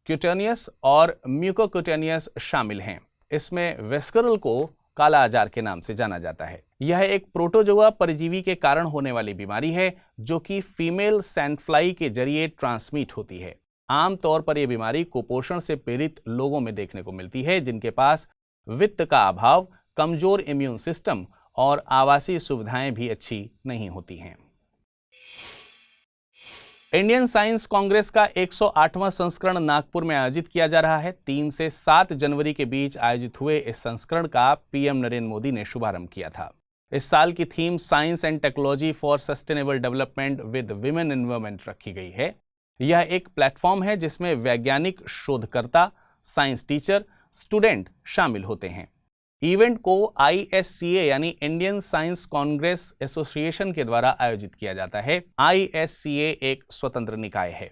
क्यूटेनियस और म्यूकोक्यूटेनियस शामिल हैं। इसमें वेस्करल को काला आजार के नाम से जाना जाता है। यह एक प्रोटोजोआ परजीवी के कारण होने वाली बीमारी है जो कि फीमेल सैंडफ्लाई के जरिए ट्रांसमिट होती है। आमतौर पर यह बीमारी कुपोषण से पीड़ित लोगों में देखने को मिलती है जिनके पास वित्त का अभाव, कमजोर इम्यून सिस्टम और आवासीय सुविधाएं भी अच्छी नहीं होती हैं। इंडियन साइंस कांग्रेस का 108वां संस्करण नागपुर में आयोजित किया जा रहा है। 3 से 7 जनवरी के बीच आयोजित हुए इस संस्करण का पीएम नरेंद्र मोदी ने शुभारंभ किया था। इस साल की theme science and technology for sustainable development with women environment रखी गई है। यह एक प्लेटफॉर्म है जिसमें वैज्ञानिक, शोधकर्ता, साइंस टीचर, स्टूडेंट शामिल होते हैं। इवेंट को ISCA यानी इंडियन साइंस कांग्रेस एसोसिएशन के द्वारा आयोजित किया जाता है। ISCA एक स्वतंत्र निकाय है।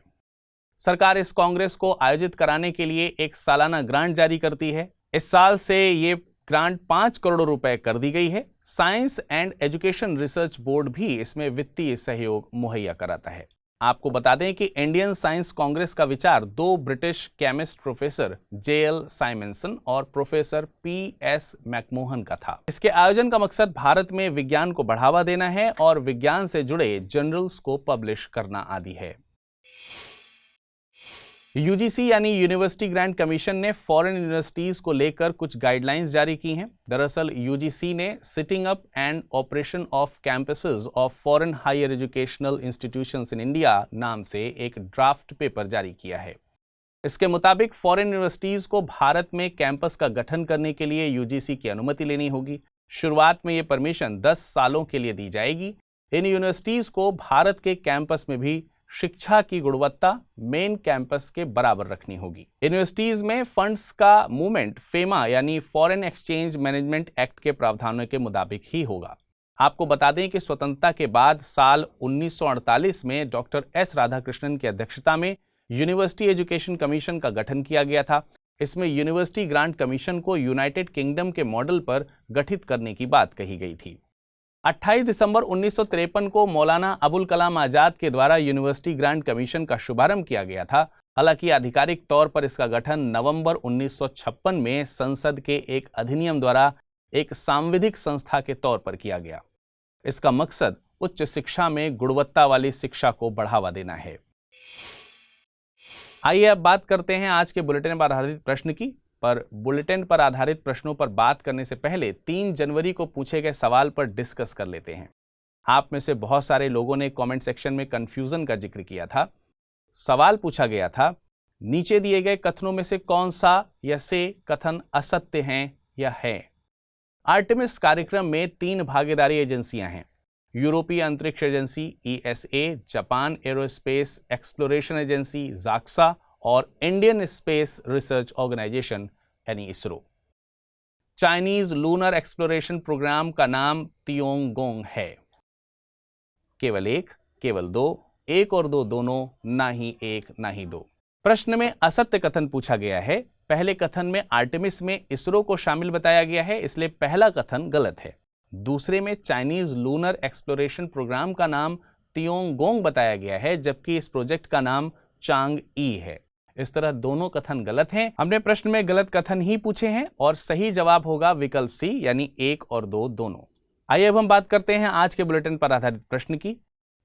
सरकार इस कांग्रेस को आयोजित कराने के लिए एक सालाना ग्रांट जारी करती है। इस साल से ये ग्रांट 5 करोड़ रुपए कर दी गई है। Science and education research board भी इसमें वित्तीय सहयोग मुहैया कराता है। आपको बता दें कि इंडियन साइंस कांग्रेस का विचार 2 ब्रिटिश केमिस्ट प्रोफेसर JL साइमनसन और प्रोफेसर PS मैकमोहन का था। इसके आयोजन का मकसद भारत में विज्ञान को बढ़ावा देना है और विज्ञान से जुड़े जर्नल्स को पब्लिश करना आदि है। UGC यानी यूनिवर्सिटी ग्रांट कमीशन ने फॉरेन यूनिवर्सिटीज को लेकर कुछ गाइडलाइंस जारी की हैं। दरअसल UGC ने setting up and operation of campuses of foreign higher educational institutions in India नाम से एक ड्राफ्ट पेपर जारी किया है। इसके मुताबिक फॉरेन यूनिवर्सिटीज को भारत में कैंपस का गठन करने के लिए UGC की अनुमति लेनी होगी। शुरुआत में ये परमिशन 10 सालों के लिए दी जाएगी। इन यूनिवर्सिटीज को भारत के कैंपस में भी शिक्षा की गुणवत्ता मेन कैंपस के बराबर रखनी होगी। यूनिवर्सिटीज में फंड्स का मूवमेंट फेमा यानी फॉरेन एक्सचेंज मैनेजमेंट एक्ट के प्रावधानों के मुताबिक ही होगा। आपको बता दें कि स्वतंत्रता के बाद साल 1948 में डॉक्टर S राधाकृष्णन की अध्यक्षता में यूनिवर्सिटी एजुकेशन कमीशन का गठन किया गया था। इसमें यूनिवर्सिटी ग्रांट कमीशन को यूनाइटेड किंगडम के मॉडल पर गठित करने की बात कही गई थी। 28 दिसंबर 1953 को मौलाना अबुल कलाम आजाद के द्वारा यूनिवर्सिटी ग्रांट कमीशन का शुभारंभ किया गया था। हालांकि आधिकारिक तौर पर इसका गठन नवंबर 1956 में संसद के एक अधिनियम द्वारा एक सांविधिक संस्था के तौर पर किया गया। इसका मकसद उच्च शिक्षा में गुणवत्ता वाली शिक्षा को बढ़ावा देना है। आइए अब बात करते हैं आज के बुलेटिन पर आधारित प्रश्न की। पर बुलेटिन पर आधारित प्रश्नों पर बात करने से पहले 3 जनवरी को पूछे गए सवाल पर डिस्कस कर लेते हैं। आप में से बहुत सारे लोगों ने कमेंट सेक्शन में कंफ्यूजन का जिक्र किया था। सवाल पूछा गया था, नीचे दिए गए कथनों में से कौन सा या से कथन असत्य हैं या है। आर्टेमिस कार्यक्रम में 3 भागीदारी एजेंसियां हैं, यूरोपीय अंतरिक्ष agency ESA, Japan aerospace exploration agency JAXA और इंडियन स्पेस रिसर्च ऑर्गेनाइजेशन यानी ISRO. Chinese lunar exploration programme का नाम तियोंगोंग है। केवल 1, केवल 2, 1 और 2 दोनों, ना ही 1 ना ही 2। प्रश्न में असत्य कथन पूछा गया है। पहले कथन में आर्टेमिस में इसरो को शामिल बताया गया है, इसलिए पहला कथन गलत है। दूसरे में चाइनीज लूनर एक्सप्लोरेशन प्रोग्राम का नाम तियोंगोंग बताया गया है, जबकि इस प्रोजेक्ट का नाम चांग-ई है। इस तरह दोनों कथन गलत हैं। हमने प्रश्न में गलत कथन ही पूछे हैं और सही जवाब होगा विकल्प सी यानी 1 और 2 दोनों। आइए अब हम बात करते हैं आज के बुलेटिन पर आधारित प्रश्न की।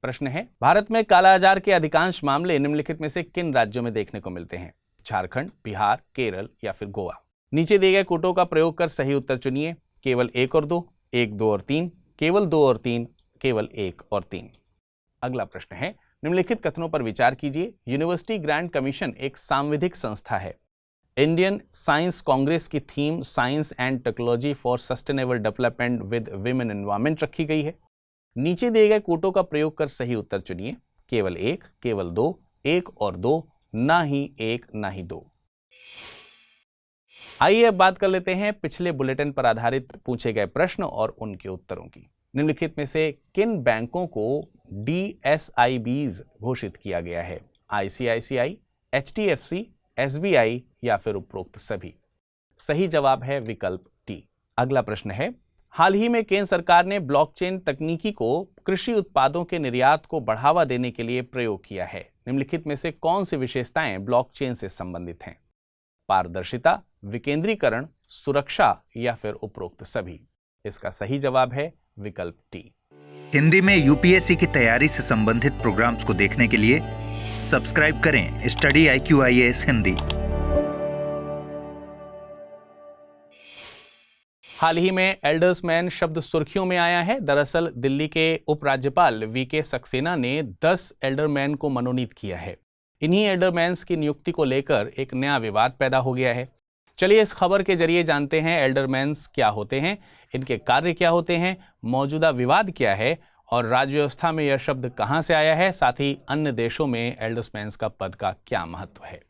प्रश्न है, भारत में कालाजार के अधिकांश मामले निम्नलिखित में से किन राज्यों में देखने को मिलते हैं? झारखंड, बिहार, केरल या फिर गोवा। नीचे दिए गए कोटों का प्रयोग कर सही उत्तर चुनिए। केवल 1 और 2, 1, 2 और 3, केवल 2 और 3, केवल 1 और 3। अगला प्रश्न है, निम्नलिखित कथनों पर विचार कीजिए। यूनिवर्सिटी ग्रांट कमीशन एक सांविधिक संस्था है। इंडियन साइंस कांग्रेस की theme science and technology for sustainable development with women environment रखी गई है। नीचे दिए गए कोटों का प्रयोग कर सही उत्तर चुनिए। केवल 1, केवल 2, 1 और 2, ना ही 1 ना ही 2। आइए अब बात कर लेते हैं पिछले बुलेटिन पर आधारित पूछे गए प्रश्न और उनके उत्तरों की। निम्नलिखित में से किन बैंकों को DSIBs घोषित किया गया है? ICICI, HDFC, SBI या फिर उपरोक्त सभी? सही जवाब है विकल्प टी। अगला प्रश्न है, हाल ही में केंद्र सरकार ने ब्लॉकचेन तकनीकी को कृषि उत्पादों के निर्यात को बढ़ावा देने के लिए प्रयोग किया है। निम्नलिखित में से कौन सी विशेषताएं ब्लॉकचेन से संबंधित हैं? पारदर्शिता, विकेंद्रीकरण, सुरक्षा या फिर उपरोक्त सभी? इसका सही जवाब है विकल्प टी। हिंदी में यूपीएससी की तैयारी से संबंधित प्रोग्राम्स को देखने के लिए सब्सक्राइब करें स्टडी IQ IAS हिंदी। हाल ही में एल्डर्समैन शब्द सुर्खियों में आया है। दरअसल दिल्ली के उपराज्यपाल VK सक्सेना ने 10 एल्डरमैन को मनोनीत किया है। इन्हीं एल्डरमैन्स की नियुक्ति को लेकर एक नया विवाद पैदा हो गया है। चलिए इस खबर के जरिए जानते हैं एल्डरमैन्स क्या होते हैं, इनके कार्य क्या होते हैं, मौजूदा विवाद क्या है और राज्य व्यवस्था में यह शब्द कहां से आया है, साथ ही अन्य देशों में एल्डरमैन्स का पद का क्या महत्व है।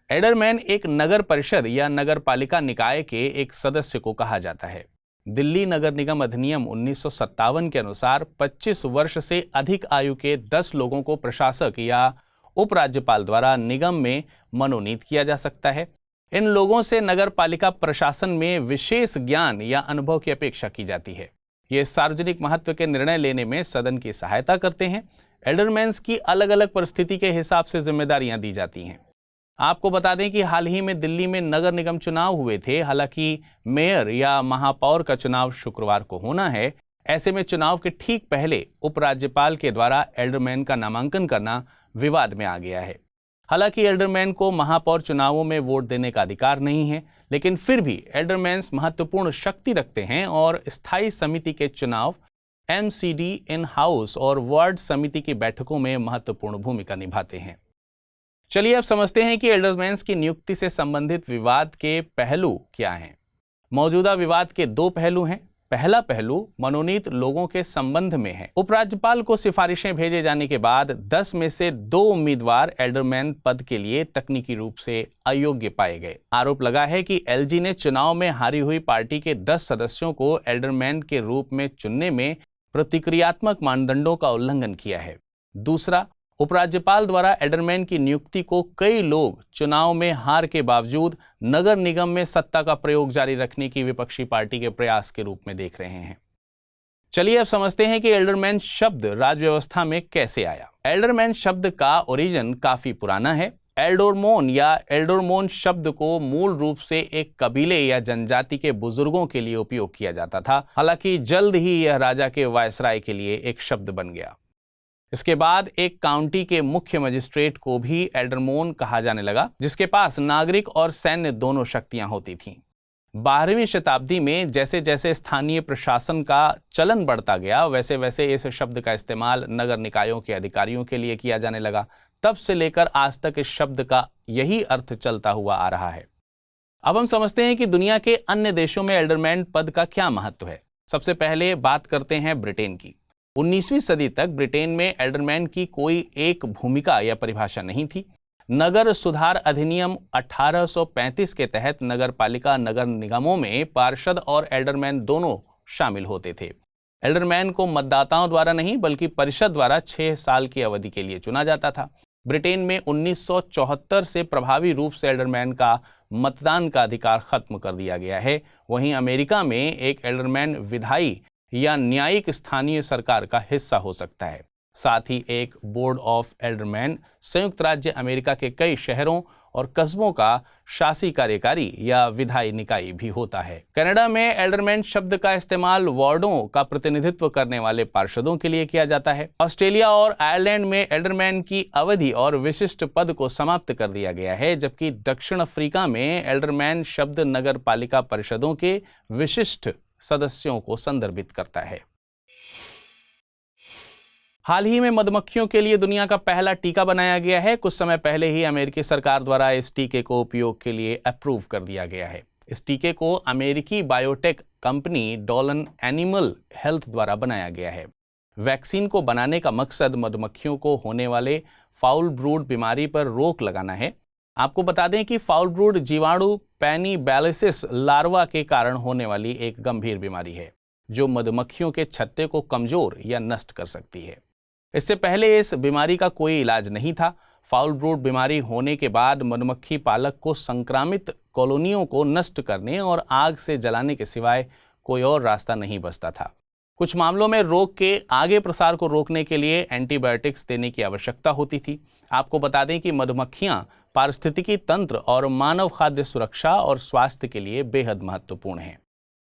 एल्डरमैन एक नगर परिषद या नगर पालिका निकाय के एक सदस्य को कहा जाता है। दिल्ली नगर निगम अधिनियम 1957 के अनुसार 25 वर्ष से अधिक आयु के 10 लोगों को प्रशासक या उपराज्यपाल द्वारा निगम में मनोनीत किया जा सकता है। इन लोगों से नगर पालिका प्रशासन में विशेष ज्ञान या अनुभव की अपेक्षा की जाती है। ये सार्वजनिक महत्व के निर्णय लेने में सदन की सहायता करते हैं। एल्डरमैन्स की अलग अलग परिस्थिति के हिसाब से जिम्मेदारियां दी जाती हैं। आपको बता दें कि हाल ही में दिल्ली में नगर निगम चुनाव हुए थे। हालांकि मेयर या महापौर का चुनाव शुक्रवार को होना है। ऐसे में चुनाव के ठीक पहले उपराज्यपाल के द्वारा एल्डरमैन का नामांकन करना विवाद में आ गया है। हालांकि एल्डरमैन को महापौर चुनावों में वोट देने का अधिकार नहीं है, लेकिन फिर भी एल्डरमैन्स महत्वपूर्ण शक्ति रखते हैं और स्थायी समिति के चुनाव, MCD इन हाउस और वार्ड समिति की बैठकों में महत्वपूर्ण भूमिका निभाते हैं। चलिए अब समझते हैं कि एल्डरमैन्स की नियुक्ति से संबंधित विवाद के पहलू क्या हैं। मौजूदा विवाद के 2 पहलू हैं। पहला पहलू मनोनीत लोगों के संबंध में है। उपराज्यपाल को सिफारिशें भेजे जाने के बाद 10 में से 2 उम्मीदवार एल्डरमैन पद के लिए तकनीकी रूप से अयोग्य पाए गए। आरोप लगा है कि LG ने चुनाव में हारी हुई पार्टी के 10 सदस्यों को एल्डरमैन के रूप में चुनने में प्रतिक्रियात्मक मानदंडों का उल्लंघन किया है। दूसरा, उपराज्यपाल द्वारा एल्डरमैन की नियुक्ति को कई लोग चुनाव में हार के बावजूद नगर निगम में सत्ता का प्रयोग जारी रखने की विपक्षी पार्टी के प्रयास के रूप में देख रहे हैं। चलिए अब समझते हैं कि एल्डरमैन शब्द राज्य व्यवस्था में कैसे आया। एल्डरमैन शब्द का ओरिजिन काफी पुराना है। एल्डोरमोन या एल्डोरमोन शब्द को मूल रूप से एक कबीले या जनजाति के बुजुर्गों के लिए उपयोग किया जाता था। हालांकि जल्द ही यह राजा के वायसराय के लिए एक शब्द बन गया। इसके बाद एक काउंटी के मुख्य मजिस्ट्रेट को भी एल्डरमोन कहा जाने लगा, जिसके पास नागरिक और सैन्य दोनों शक्तियां होती थीं। 12वीं शताब्दी में जैसे जैसे स्थानीय प्रशासन का चलन बढ़ता गया, वैसे वैसे इस शब्द का इस्तेमाल नगर निकायों के अधिकारियों के लिए किया जाने लगा। तब से लेकर आज तक इस शब्द का यही अर्थ चलता हुआ आ रहा है। अब हम समझते हैं कि दुनिया के अन्य देशों में एल्डरमैन पद का क्या महत्व है। सबसे पहले बात करते हैं ब्रिटेन की। 19वीं सदी तक ब्रिटेन में एल्डरमैन की कोई एक भूमिका या परिभाषा नहीं थी। नगर सुधार अधिनियम 1835 के तहत नगर पालिका नगर निगमों में पार्षद और एल्डरमैन दोनों शामिल होते थे। एल्डरमैन को मतदाताओं द्वारा नहीं बल्कि परिषद द्वारा 6 साल की अवधि के लिए चुना जाता था। ब्रिटेन में 1974 से प्रभावी रूप से एल्डरमैन का मतदान का अधिकार खत्म कर दिया गया है। वहीं अमेरिका में एक एल्डरमैन विधायी या न्यायिक स्थानीय सरकार का हिस्सा हो सकता है। साथ ही एक बोर्ड ऑफ एल्डरमैन संयुक्त राज्य अमेरिका के कई शहरों और कस्बों का शासी कार्यकारी या विधायी निकाय भी होता है। कनाडा में एल्डरमैन शब्द का इस्तेमाल वार्डों का प्रतिनिधित्व करने वाले पार्षदों के लिए किया जाता है। ऑस्ट्रेलिया और आयरलैंड में एल्डरमैन की अवधि और विशिष्ट पद को समाप्त कर दिया गया है, जबकि दक्षिण अफ्रीका में एल्डरमैन शब्द नगर पालिका परिषदों के विशिष्ट सदस्यों को संदर्भित करता है। हाल ही में मधुमक्खियों के लिए दुनिया का पहला टीका बनाया गया है। कुछ समय पहले ही अमेरिकी सरकार द्वारा इस टीके को उपयोग के लिए अप्रूव कर दिया गया है। इस टीके को अमेरिकी बायोटेक कंपनी डॉलन एनिमल हेल्थ द्वारा बनाया गया है। वैक्सीन को बनाने का मकसद मधुमक्खियों को होने वाले फाउल ब्रूड बीमारी पर रोक लगाना है। आपको बता दें कि फाउल ब्रूड जीवाणु पेनिबैलिसिस लार्वा के कारण होने वाली एक गंभीर बीमारी है। जो मधुमक्खियों के छत्ते को कमजोर या नष्ट कर सकती है। इससे पहले इस बीमारी का कोई इलाज नहीं था। फाउल ब्रूड बीमारी होने के बाद मधुमक्खी पालक को संक्रामित कॉलोनियों को नष्ट करने और आग से जलाने के सिवाय कोई और रास्ता नहीं बचता था। कुछ मामलों में रोग के आगे प्रसार को रोकने के लिए एंटीबायोटिक्स देने की आवश्यकता होती थी। आपको बता दें कि मधुमक्खियां पारिस्थितिकी तंत्र और मानव खाद्य सुरक्षा और स्वास्थ्य के लिए बेहद महत्वपूर्ण हैं।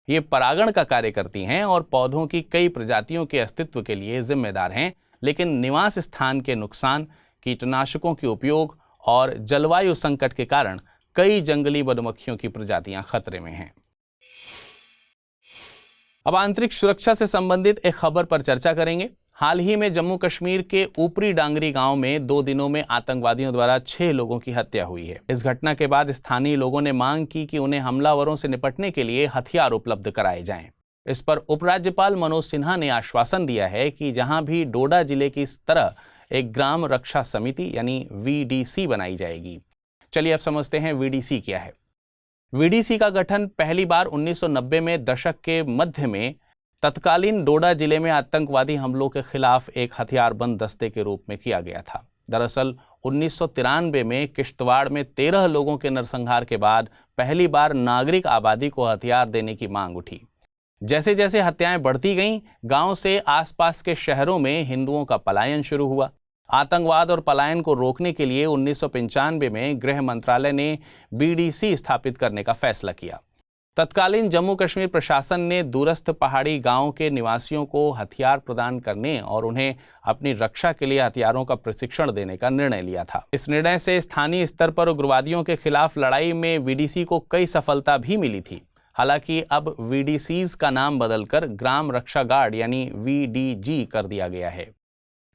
ये परागण का कार्य करती हैं और पौधों की कई प्रजातियों के अस्तित्व के लिए जिम्मेदार हैं, लेकिन निवास स्थान के नुकसान, कीटनाशकों के उपयोग और जलवायु संकट के कारण कई जंगली मधुमक्खियों की प्रजातियां खतरे में हैं। अब आंतरिक सुरक्षा से संबंधित एक खबर पर चर्चा करेंगे। हाल ही में जम्मू कश्मीर के ऊपरी डांगरी गांव में 2 दिनों में आतंकवादियों द्वारा 6 लोगों की हत्या हुई है। इस घटना के बाद स्थानीय लोगों ने मांग की कि उन्हें हमलावरों से निपटने के लिए हथियार उपलब्ध कराए जाएं। इस पर उपराज्यपाल मनोज सिन्हा ने आश्वासन दिया है कि जहां भी डोडा जिले की तरह एक ग्राम रक्षा समिति यानी VDC बनाई जाएगी। चलिए अब समझते हैं VDC क्या है। VDC का गठन पहली बार 1990 में दशक के मध्य में तत्कालीन डोडा जिले में आतंकवादी हमलों के खिलाफ एक हथियारबंद दस्ते के रूप में किया गया था। दरअसल 1993 में किश्तवाड़ में 13 लोगों के नरसंहार के बाद पहली बार नागरिक आबादी को हथियार देने की मांग उठी। जैसे जैसे हत्याएं बढ़ती गईं, गांव से आसपास के शहरों में हिंदुओं का पलायन शुरू हुआ। आतंकवाद और पलायन को रोकने के लिए 1995 में गृह मंत्रालय ने BDC स्थापित करने का फैसला किया। तत्कालीन जम्मू कश्मीर प्रशासन ने दूरस्थ पहाड़ी गांवों के निवासियों को हथियार प्रदान करने और उन्हें अपनी रक्षा के लिए हथियारों का प्रशिक्षण देने का निर्णय लिया था। इस निर्णय से स्थानीय स्तर पर उग्रवादियों के खिलाफ लड़ाई में VDC को कई सफलता भी मिली थी। हालांकि अब VDCs का नाम बदलकर ग्राम रक्षा गार्ड यानी VDG कर दिया गया है।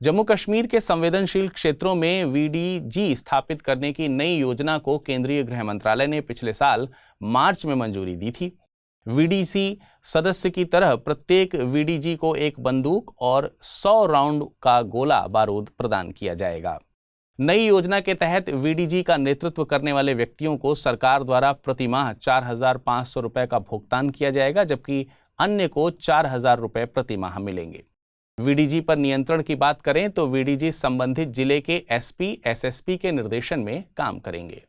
जम्मू कश्मीर के संवेदनशील क्षेत्रों में VDG स्थापित करने की नई योजना को केंद्रीय गृह मंत्रालय ने पिछले साल मार्च में मंजूरी दी थी। VDC सदस्य की तरह प्रत्येक VDG को एक बंदूक और 100 राउंड का गोला बारूद प्रदान किया जाएगा। नई योजना के तहत VDG का नेतृत्व करने वाले व्यक्तियों को सरकार द्वारा प्रतिमाह 4,500 रुपए का भुगतान किया जाएगा, जबकि अन्य को 4,000 रुपए प्रतिमाह मिलेंगे। VDG पर नियंत्रण की बात करें तो VDG संबंधित जिले के SP, SSP के निर्देशन में काम करेंगे।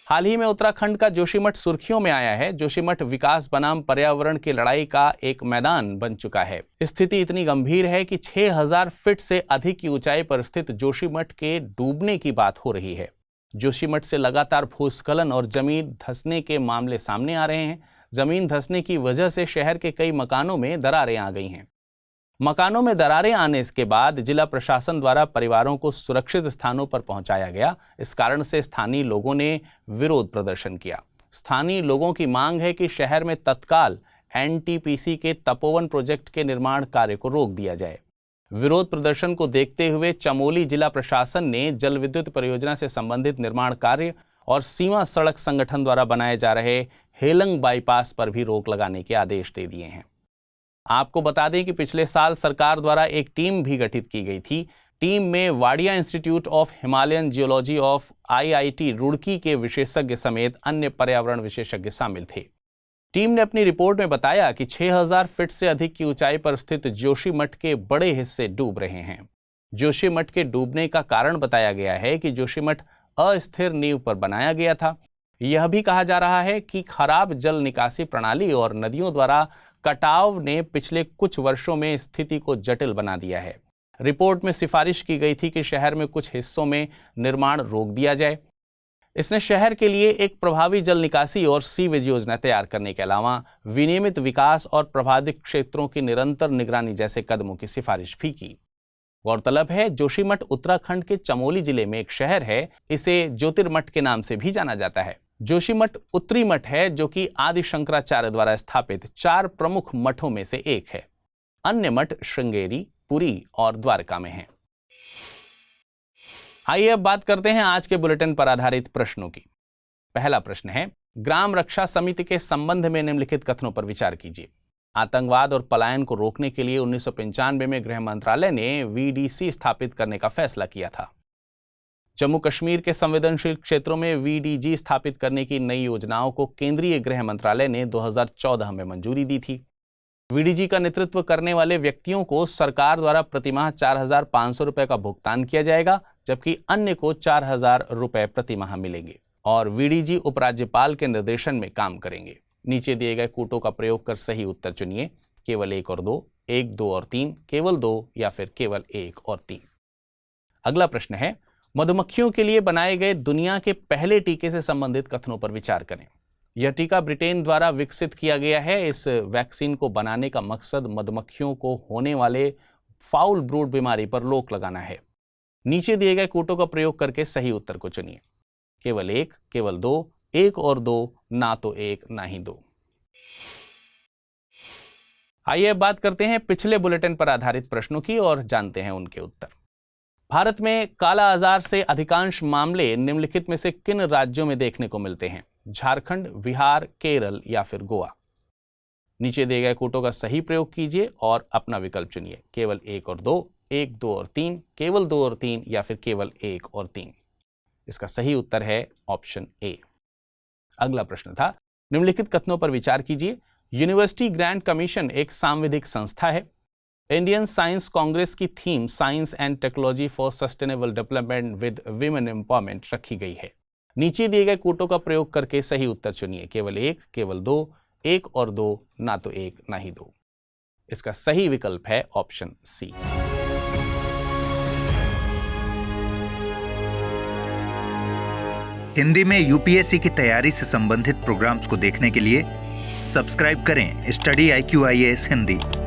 हाल ही में उत्तराखंड का जोशीमठ सुर्खियों में आया है। जोशीमठ विकास बनाम पर्यावरण की लड़ाई का एक मैदान बन चुका है। स्थिति इतनी गंभीर है कि 6,000 फीट से अधिक की ऊंचाई पर स्थित जोशीमठ के डूबने की बात हो रही है। जोशीमठ से लगातार भूस्खलन और जमीन धंसने के मामले सामने आ रहे हैं। जमीन धंसने की वजह से शहर के कई मकानों में दरारें आ गई हैं। मकानों में दरारें आने के बाद जिला प्रशासन द्वारा परिवारों को सुरक्षित स्थानों पर पहुंचाया गया। इस कारण से स्थानीय लोगों ने विरोध प्रदर्शन किया। स्थानीय लोगों की मांग है कि शहर में तत्काल NTPC के तपोवन प्रोजेक्ट के निर्माण कार्य को रोक दिया जाए। विरोध प्रदर्शन को देखते हुए चमोली जिला प्रशासन ने जल विद्युत परियोजना से संबंधित निर्माण कार्य और सीमा सड़क संगठन द्वारा बनाए जा रहे हेलंग बाईपास पर भी रोक लगाने के आदेश दे दिए हैं। आपको बता दें कि पिछले साल सरकार द्वारा एक टीम भी गठित की गई थी। टीम में Wadia institute of Himalayan geology of IIT Roorkee के विशेषज्ञ समेत अन्य पर्यावरण विशेषज्ञ शामिल थे। टीम ने अपनी रिपोर्ट में बताया कि 6,000 फीट से अधिक की ऊंचाई पर स्थित जोशीमठ के बड़े हिस्से डूब रहे हैं। जोशीमठ के डूबने का कारण बताया गया है कि जोशीमठ अस्थिर नींव पर बनाया गया था। यह भी कहा जा रहा है कि खराब जल निकासी प्रणाली और नदियों द्वारा कटाव ने पिछले कुछ वर्षों में स्थिति को जटिल बना दिया है। रिपोर्ट में सिफारिश की गई थी कि शहर में कुछ हिस्सों में निर्माण रोक दिया जाए। इसने शहर के लिए एक प्रभावी जल निकासी और सीवेज योजना तैयार करने के अलावा विनियमित विकास और प्रभावित क्षेत्रों की निरंतर निगरानी जैसे कदमों की सिफारिश भी की। गौरतलब है, जोशीमठ उत्तराखंड के चमोली जिले में एक शहर है। इसे ज्योतिर्मठ के नाम से भी जाना जाता है। जोशीमठ उत्तरी मठ है, जो कि आदि शंकराचार्य द्वारा स्थापित 4 प्रमुख मठों में से एक है। अन्य मठ श्रृंगेरी, पुरी और द्वारका में हैं। आइए अब बात करते हैं आज के बुलेटिन पर आधारित प्रश्नों की। पहला प्रश्न है, ग्राम रक्षा समिति के संबंध में निम्नलिखित कथनों पर विचार कीजिए। आतंकवाद और पलायन को रोकने के लिए 1995 में गृह मंत्रालय ने VDC स्थापित करने का फैसला किया था। जम्मू कश्मीर के संवेदनशील क्षेत्रों में वीडीजी स्थापित करने की नई योजनाओं को केंद्रीय गृह मंत्रालय ने 2014 में मंजूरी दी थी। वीडीजी का नेतृत्व करने वाले व्यक्तियों को सरकार द्वारा प्रतिमाह 4,500 रुपए का भुगतान किया जाएगा, जबकि अन्य को 4,000 रुपए प्रतिमाह मिलेंगे और वीडीजी उपराज्यपाल के निर्देशन में काम करेंगे। नीचे दिए गए कूटों का प्रयोग कर सही उत्तर चुनिए, केवल 1 और 2, 1, 2 और 3, केवल 2 या फिर केवल 1 और 3। अगला प्रश्न है, मधुमक्खियों के लिए बनाए गए दुनिया के पहले टीके से संबंधित कथनों पर विचार करें। यह टीका ब्रिटेन द्वारा विकसित किया गया है। इस वैक्सीन को बनाने का मकसद मधुमक्खियों को होने वाले फाउल ब्रूड बीमारी पर रोक लगाना है। नीचे दिए गए कूटों का प्रयोग करके सही उत्तर को चुनिए, केवल 1, केवल 2, 1 और 2, ना तो 1 ना ही 2। आइए अब बात करते हैं पिछले बुलेटिन पर आधारित प्रश्नों की और जानते हैं उनके उत्तर। भारत में काला आजार से अधिकांश मामले निम्नलिखित में से किन राज्यों में देखने को मिलते हैं? झारखंड, बिहार, केरल या फिर गोवा? नीचे दिए गए कूटों का सही प्रयोग कीजिए और अपना विकल्प चुनिए, केवल 1 और 2, 1, 2 और 3, केवल 2 और 3 या फिर केवल 1 और 3। इसका सही उत्तर है ऑप्शन ए। अगला प्रश्न था, निम्नलिखित कथनों पर विचार कीजिए। यूनिवर्सिटी ग्रांट कमीशन एक सांविधिक संस्था है। इंडियन साइंस कांग्रेस की theme science and technology for sustainable development with women empowerment रखी गई है। नीचे दिए गए कूटों का प्रयोग करके सही उत्तर चुनिए, केवल 1, केवल 2, 1 और 2, ना तो 1 ना ही 2। इसका सही विकल्प है ऑप्शन सी। हिंदी में यूपीएससी की तैयारी से संबंधित प्रोग्राम्स को देखने के लिए सब्सक्राइब करें स्टडी IQ IAS हिंदी।